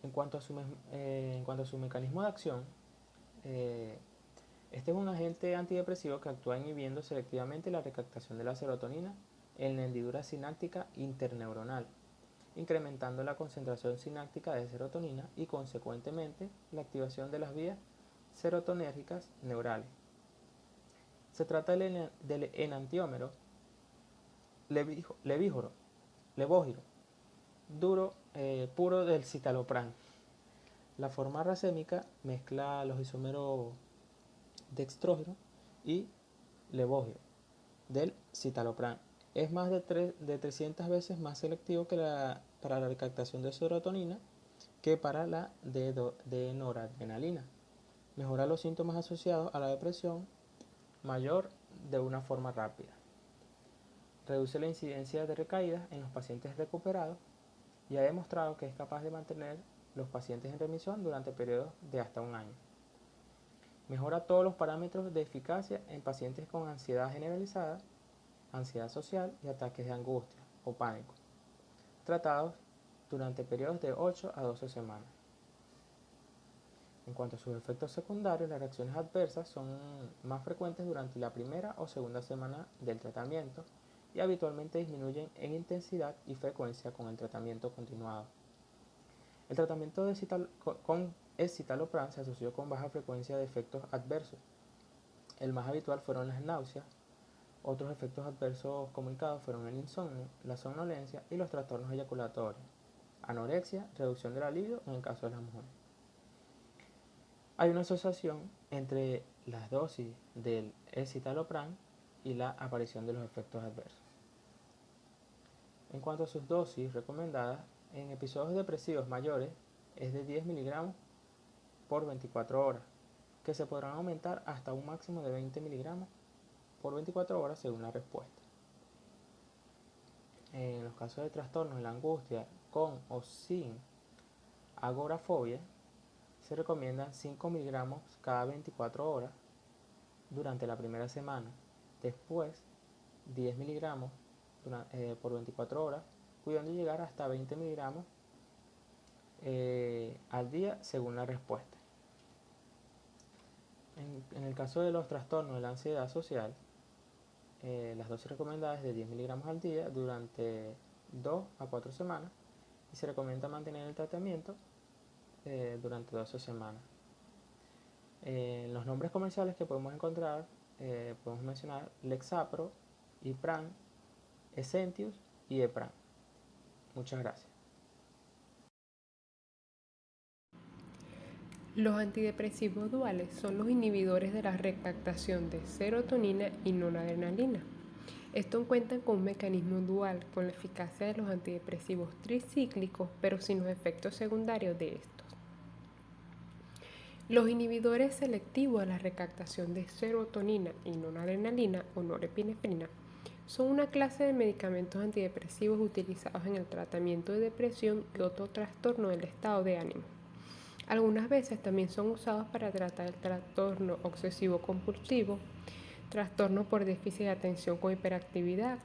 En cuanto a su mecanismo de acción, Este es un agente antidepresivo que actúa inhibiendo selectivamente la recaptación de la serotonina en la hendidura sináptica interneuronal, incrementando la concentración sináptica de serotonina y, consecuentemente, la activación de las vías serotonérgicas neurales. Se trata del enantiómero levógiro puro del citalopram. La forma racémica mezcla los isómeros dextrógeno y levógiro del citalopram. Es más de 300 veces más selectivo para la recaptación de serotonina que para la de noradrenalina. Mejora los síntomas asociados a la depresión mayor de una forma rápida. Reduce la incidencia de recaídas en los pacientes recuperados y ha demostrado que es capaz de mantener los pacientes en remisión durante periodos de hasta un año. Mejora todos los parámetros de eficacia en pacientes con ansiedad generalizada, ansiedad social y ataques de angustia o pánico, tratados durante periodos de 8 a 12 semanas. En cuanto a sus efectos secundarios, las reacciones adversas son más frecuentes durante la primera o segunda semana del tratamiento y habitualmente disminuyen en intensidad y frecuencia con el tratamiento continuado. El tratamiento con escitalopram se asoció con baja frecuencia de efectos adversos. El más habitual fueron las náuseas. Otros efectos adversos comunicados fueron el insomnio, la somnolencia y los trastornos eyaculatorios, anorexia, reducción de la libido en el caso de las mujeres. Hay una asociación entre las dosis del escitalopram y la aparición de los efectos adversos. En cuanto a sus dosis recomendadas, en episodios depresivos mayores es de 10 miligramos por 24 horas, que se podrán aumentar hasta un máximo de 20 miligramos por 24 horas según la respuesta. En los casos de trastornos de la angustia con o sin agorafobia, se recomiendan 5 miligramos cada 24 horas durante la primera semana, después 10 miligramos por 24 horas, pudiendo llegar hasta 20 miligramos al día según la respuesta. En el caso de los trastornos de la ansiedad social, las dosis recomendadas es de 10 miligramos al día durante 2 a 4 semanas y se recomienda mantener el tratamiento durante 12 semanas. Los nombres comerciales que podemos encontrar, podemos mencionar Lexapro, Ipram, Essentius y Epram. Muchas gracias. Los antidepresivos duales son los inhibidores de la recaptación de serotonina y noradrenalina. Estos cuentan con un mecanismo dual con la eficacia de los antidepresivos tricíclicos, pero sin los efectos secundarios de estos. Los inhibidores selectivos de la recaptación de serotonina y noradrenalina o norepinefrina son una clase de medicamentos antidepresivos utilizados en el tratamiento de depresión y otro trastorno del estado de ánimo. Algunas veces también son usados para tratar el trastorno obsesivo compulsivo, trastorno por déficit de atención con hiperactividad,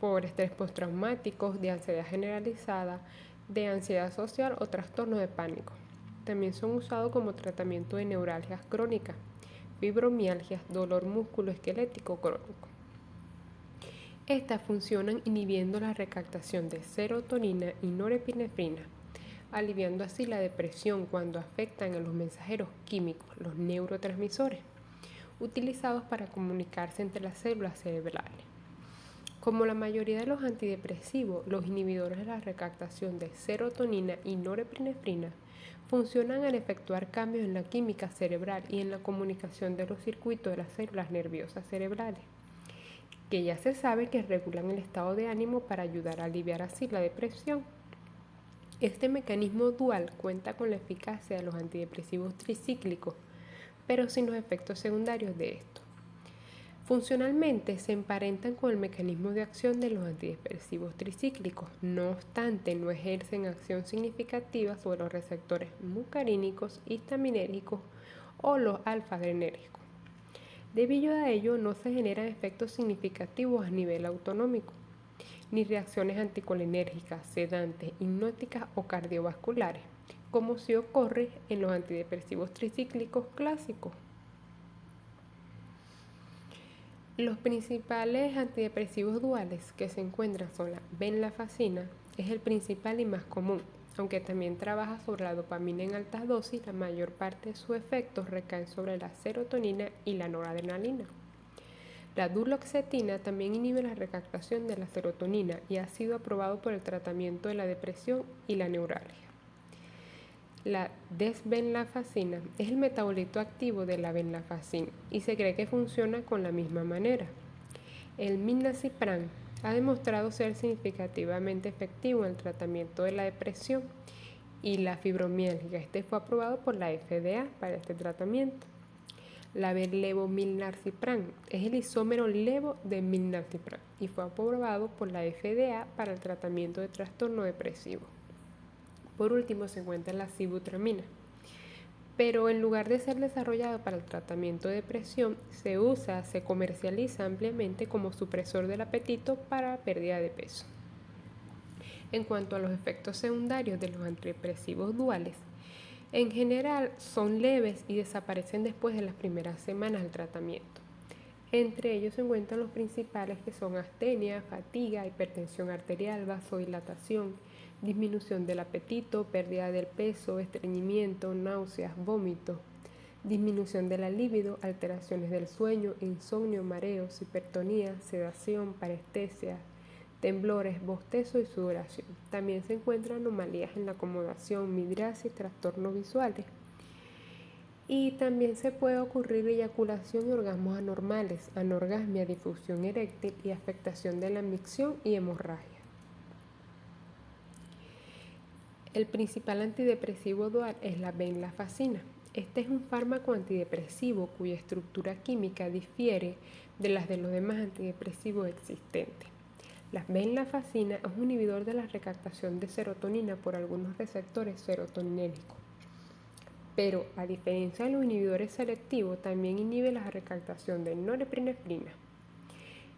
por estrés postraumático, de ansiedad generalizada, de ansiedad social o trastorno de pánico. También son usados como tratamiento de neuralgias crónicas, fibromialgias, dolor musculoesquelético crónico. Estas funcionan inhibiendo la recaptación de serotonina y norepinefrina, aliviando así la depresión cuando afectan a los mensajeros químicos, los neurotransmisores, utilizados para comunicarse entre las células cerebrales. Como la mayoría de los antidepresivos, los inhibidores de la recaptación de serotonina y norepinefrina funcionan al efectuar cambios en la química cerebral y en la comunicación de los circuitos de las células nerviosas cerebrales, que ya se sabe que regulan el estado de ánimo para ayudar a aliviar así la depresión. Este mecanismo dual cuenta con la eficacia de los antidepresivos tricíclicos, pero sin los efectos secundarios de estos. Funcionalmente se emparentan con el mecanismo de acción de los antidepresivos tricíclicos, no obstante no ejercen acción significativa sobre los receptores muscarínicos, histaminérgicos o los alfa-adrenérgicos. Debido a ello no se generan efectos significativos a nivel autonómico, ni reacciones anticolinérgicas, sedantes, hipnóticas o cardiovasculares, como sí ocurre en los antidepresivos tricíclicos clásicos. Los principales antidepresivos duales que se encuentran son la venlafaxina, es el principal y más común. Aunque también trabaja sobre la dopamina en altas dosis, la mayor parte de sus efectos recaen sobre la serotonina y la noradrenalina. La duloxetina también inhibe la recaptación de la serotonina y ha sido aprobado por el tratamiento de la depresión y la neuralgia. La desvenlafaxina es el metabolito activo de la venlafaxina y se cree que funciona con la misma manera. El milnacipran ha demostrado ser significativamente efectivo en el tratamiento de la depresión y la fibromialgia. Este fue aprobado por la FDA para este tratamiento. La levomilnacipran es el isómero levo de milnacipran y fue aprobado por la FDA para el tratamiento de trastorno depresivo. Por último se encuentra la sibutramina, pero en lugar de ser desarrollado para el tratamiento de depresión, se comercializa ampliamente como supresor del apetito para pérdida de peso. En cuanto a los efectos secundarios de los antidepresivos duales, en general son leves y desaparecen después de las primeras semanas del tratamiento. Entre ellos se encuentran los principales que son astenia, fatiga, hipertensión arterial, vasodilatación, disminución del apetito, pérdida del peso, estreñimiento, náuseas, vómitos, disminución de la libido, alteraciones del sueño, insomnio, mareos, hipertonía, sedación, parestesia, temblores, bostezo y sudoración. También se encuentran anomalías en la acomodación, midriasis, trastornos visuales. Y también se puede ocurrir eyaculación y orgasmos anormales, anorgasmia, difusión eréctil y afectación de la micción y hemorragia. El principal antidepresivo dual es la venlafaxina. Este es un fármaco antidepresivo cuya estructura química difiere de las de los demás antidepresivos existentes. La venlafaxina es un inhibidor de la recaptación de serotonina por algunos receptores serotoninérgicos. Pero, a diferencia de los inhibidores selectivos, también inhibe la recaptación de norepinefrina.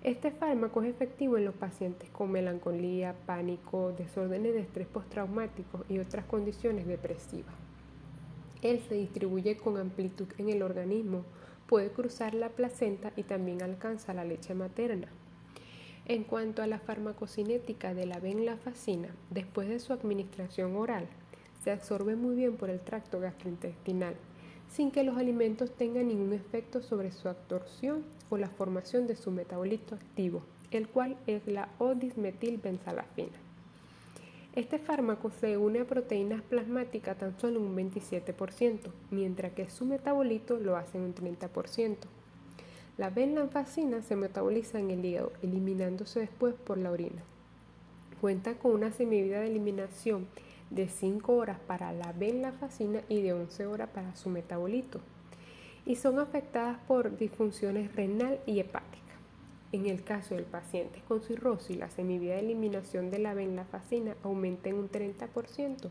Este fármaco es efectivo en los pacientes con melancolía, pánico, desórdenes de estrés postraumáticos y otras condiciones depresivas. Él se distribuye con amplitud en el organismo, puede cruzar la placenta y también alcanza la leche materna. En cuanto a la farmacocinética de la venlafaxina, después de su administración oral, se absorbe muy bien por el tracto gastrointestinal, sin que los alimentos tengan ningún efecto sobre su absorción o la formación de su metabolito activo, el cual es la O-dismetilbenzalafina. Este fármaco se une a proteínas plasmáticas tan solo un 27%, mientras que su metabolito lo hace en un 30%. La venlafaxina se metaboliza en el hígado, eliminándose después por la orina. Cuenta con una semivida de eliminación de 5 horas para la venlafaxina y de 11 horas para su metabolito, y son afectadas por disfunciones renal y hepática. En el caso del paciente con cirrosis, la semivida de eliminación de la venlafaxina aumenta en un 30%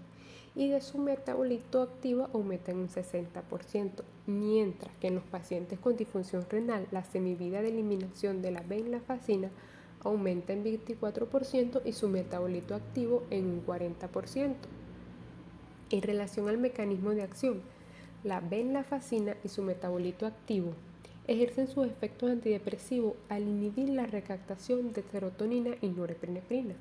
y de su metabolito activo aumenta en un 60%, mientras que en los pacientes con disfunción renal, la semivida de eliminación de la venlafaxina aumenta en 24% y su metabolito activo en un 40%. En relación al mecanismo de acción, la venlafaxina y su metabolito activo ejercen sus efectos antidepresivos al inhibir la recaptación de serotonina y norepinefrina.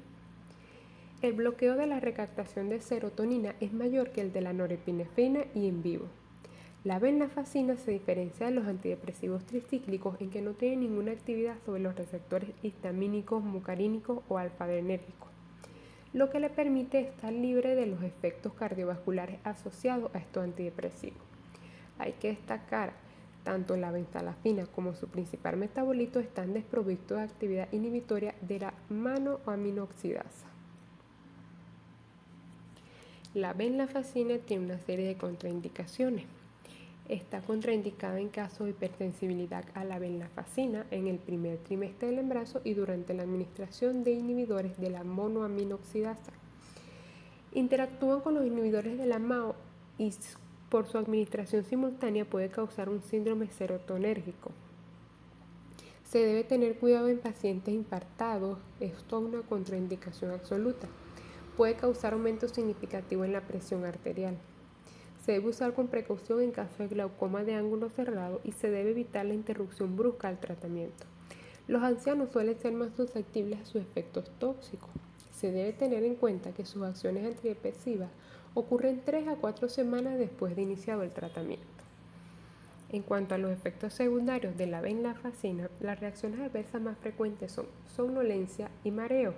El bloqueo de la recaptación de serotonina es mayor que el de la norepinefrina y en vivo. La venlafaxina se diferencia de los antidepresivos tricíclicos en que no tiene ninguna actividad sobre los receptores histamínicos, mucarínicos o alfa-adrenérgicos, lo que le permite estar libre de los efectos cardiovasculares asociados a estos antidepresivos. Hay que destacar, tanto la benzalafina como su principal metabolito están desprovistos de actividad inhibitoria de la monoaminoxidasa. La venlafaxina tiene una serie de contraindicaciones. Está contraindicada en caso de hipersensibilidad a la venlafaxina en el primer trimestre del embarazo y durante la administración de inhibidores de la monoaminoxidasa. Interactúan con los inhibidores de la MAO y por su administración simultánea puede causar un síndrome serotonérgico. Se debe tener cuidado en pacientes infartados, esto es una contraindicación absoluta. Puede causar aumento significativo en la presión arterial. Se debe usar con precaución en caso de glaucoma de ángulo cerrado y se debe evitar la interrupción brusca del tratamiento. Los ancianos suelen ser más susceptibles a sus efectos tóxicos. Se debe tener en cuenta que sus acciones antidepresivas ocurren 3 a 4 semanas después de iniciado el tratamiento. En cuanto a los efectos secundarios de la venlafaxina, las reacciones adversas más frecuentes son somnolencia y mareo.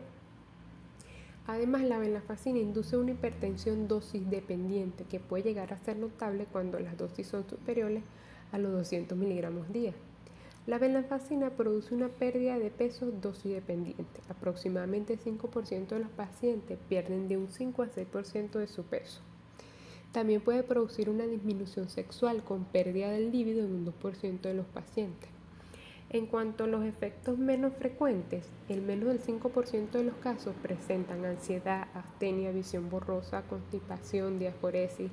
Además, la venlafaxina induce una hipertensión dosis dependiente que puede llegar a ser notable cuando las dosis son superiores a los 200 miligramos día. La venlafaxina produce una pérdida de peso dosis dependiente. Aproximadamente 5% de los pacientes pierden de un 5 a 6% de su peso. También puede producir una disminución sexual con pérdida del líbido en un 2% de los pacientes. En cuanto a los efectos menos frecuentes, el menos del 5% de los casos presentan ansiedad, astenia, visión borrosa, constipación, diaforesis,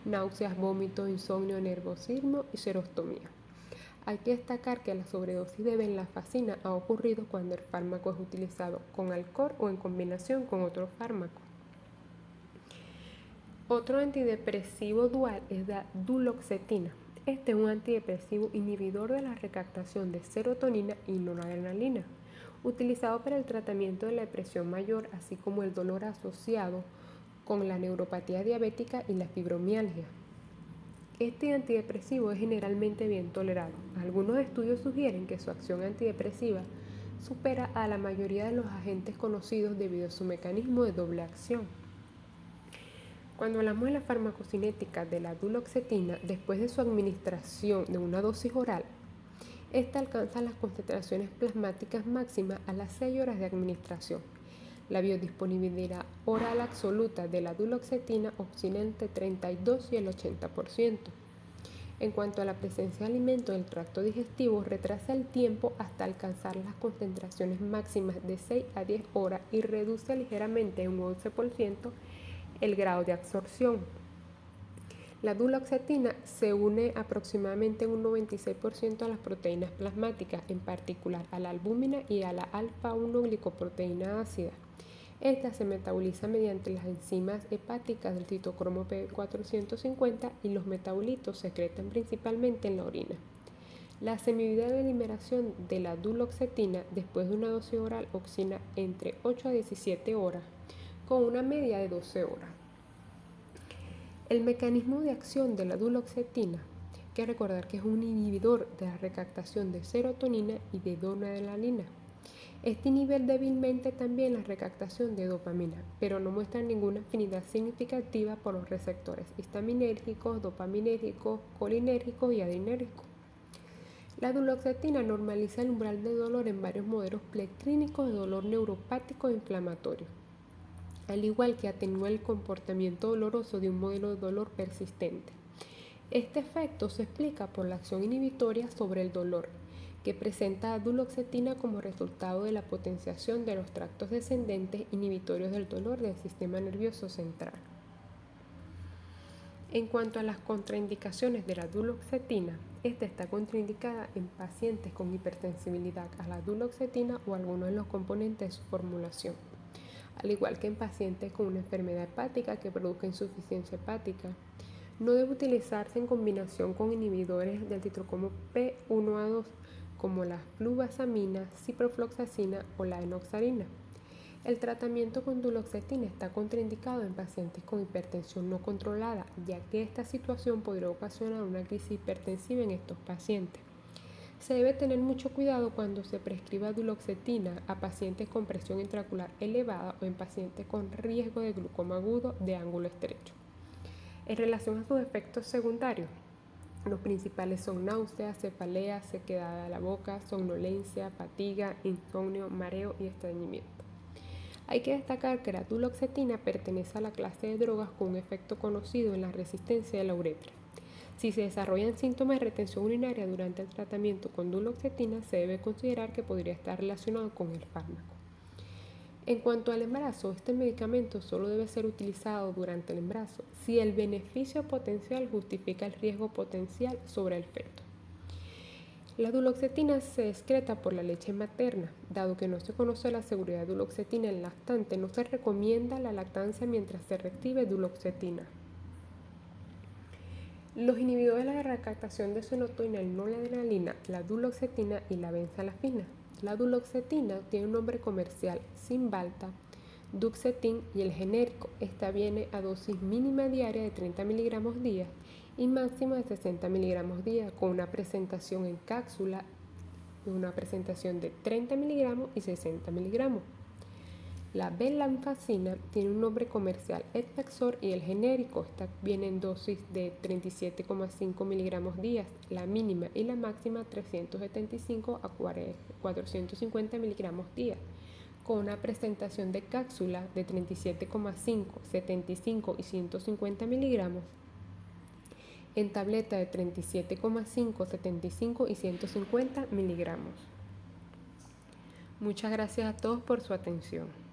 náuseas, vómitos, insomnio, nerviosismo y xerostomía. Hay que destacar que la sobredosis de venlafaxina ha ocurrido cuando el fármaco es utilizado con alcohol o en combinación con otro fármaco. Otro antidepresivo dual es la duloxetina. Este es un antidepresivo inhibidor de la recaptación de serotonina y noradrenalina, utilizado para el tratamiento de la depresión mayor, así como el dolor asociado con la neuropatía diabética y la fibromialgia. Este antidepresivo es generalmente bien tolerado. Algunos estudios sugieren que su acción antidepresiva supera a la mayoría de los agentes conocidos debido a su mecanismo de doble acción. Cuando hablamos de la farmacocinética de la duloxetina, después de su administración de una dosis oral, esta alcanza las concentraciones plasmáticas máximas a las 6 horas de administración. La biodisponibilidad oral absoluta de la duloxetina oscila entre 32 y el 80%. En cuanto a la presencia de alimentos en el tracto digestivo, retrasa el tiempo hasta alcanzar las concentraciones máximas de 6 a 10 horas y reduce ligeramente en un 11% el grado de absorción. La duloxetina se une aproximadamente en un 96% a las proteínas plasmáticas, en particular a la albúmina y a la alfa-1 glicoproteína ácida. Esta se metaboliza mediante las enzimas hepáticas del citocromo P450 y los metabolitos se secretan principalmente en la orina. La semivida de liberación de la duloxetina después de una dosis oral oscila entre 8 a 17 horas, con una media de 12 horas. El mecanismo de acción de la duloxetina, hay que recordar que es un inhibidor de la recaptación de serotonina y de noradrenalina. Este inhibe débilmente también la recaptación de dopamina, pero no muestra ninguna afinidad significativa por los receptores histaminérgicos, dopaminérgicos, colinérgicos y adrenérgicos. La duloxetina normaliza el umbral de dolor en varios modelos preclínicos de dolor neuropático e inflamatorio, al igual que atenúa el comportamiento doloroso de un modelo de dolor persistente. Este efecto se explica por la acción inhibitoria sobre el dolor, que presenta a duloxetina como resultado de la potenciación de los tractos descendentes inhibitorios del dolor del sistema nervioso central. En cuanto a las contraindicaciones de la duloxetina, esta está contraindicada en pacientes con hipersensibilidad a la duloxetina o algunos de los componentes de su formulación, al igual que en pacientes con una enfermedad hepática que produzca insuficiencia hepática. No debe utilizarse en combinación con inhibidores del citocromo P1A2 como la fluvaxamina, ciprofloxacina o la enoxarina. El tratamiento con duloxetina está contraindicado en pacientes con hipertensión no controlada, ya que esta situación podría ocasionar una crisis hipertensiva en estos pacientes. Se debe tener mucho cuidado cuando se prescriba duloxetina a pacientes con presión intraocular elevada o en pacientes con riesgo de glaucoma agudo de ángulo estrecho. En relación a sus efectos secundarios, los principales son náuseas, cefalea, sequedad de la boca, somnolencia, fatiga, insomnio, mareo y estreñimiento. Hay que destacar que la duloxetina pertenece a la clase de drogas con un efecto conocido en la resistencia de la uretra. Si se desarrollan síntomas de retención urinaria durante el tratamiento con duloxetina, se debe considerar que podría estar relacionado con el fármaco. En cuanto al embarazo, este medicamento solo debe ser utilizado durante el embarazo si el beneficio potencial justifica el riesgo potencial sobre el feto. La duloxetina se excreta por la leche materna. Dado que no se conoce la seguridad de duloxetina en lactante, no se recomienda la lactancia mientras se recibe duloxetina. Los inhibidores de la recaptación de serotonina y noradrenalina, la duloxetina y la benzalafina. La duloxetina tiene un nombre comercial Cymbalta, Duxetin, y el genérico. Esta viene a dosis mínima diaria de 30 miligramos día y máxima de 60 miligramos día, con una presentación en cápsula, una presentación de 30 miligramos y 60 miligramos. La venlafaxina tiene un nombre comercial Edtaxor y el genérico. Esta viene en dosis de 37,5 miligramos día, la mínima y la máxima 375 a 450 miligramos día, con una presentación de cápsula de 37,5, 75 y 150 miligramos, en tableta de 37,5, 75 y 150 miligramos. Muchas gracias a todos por su atención.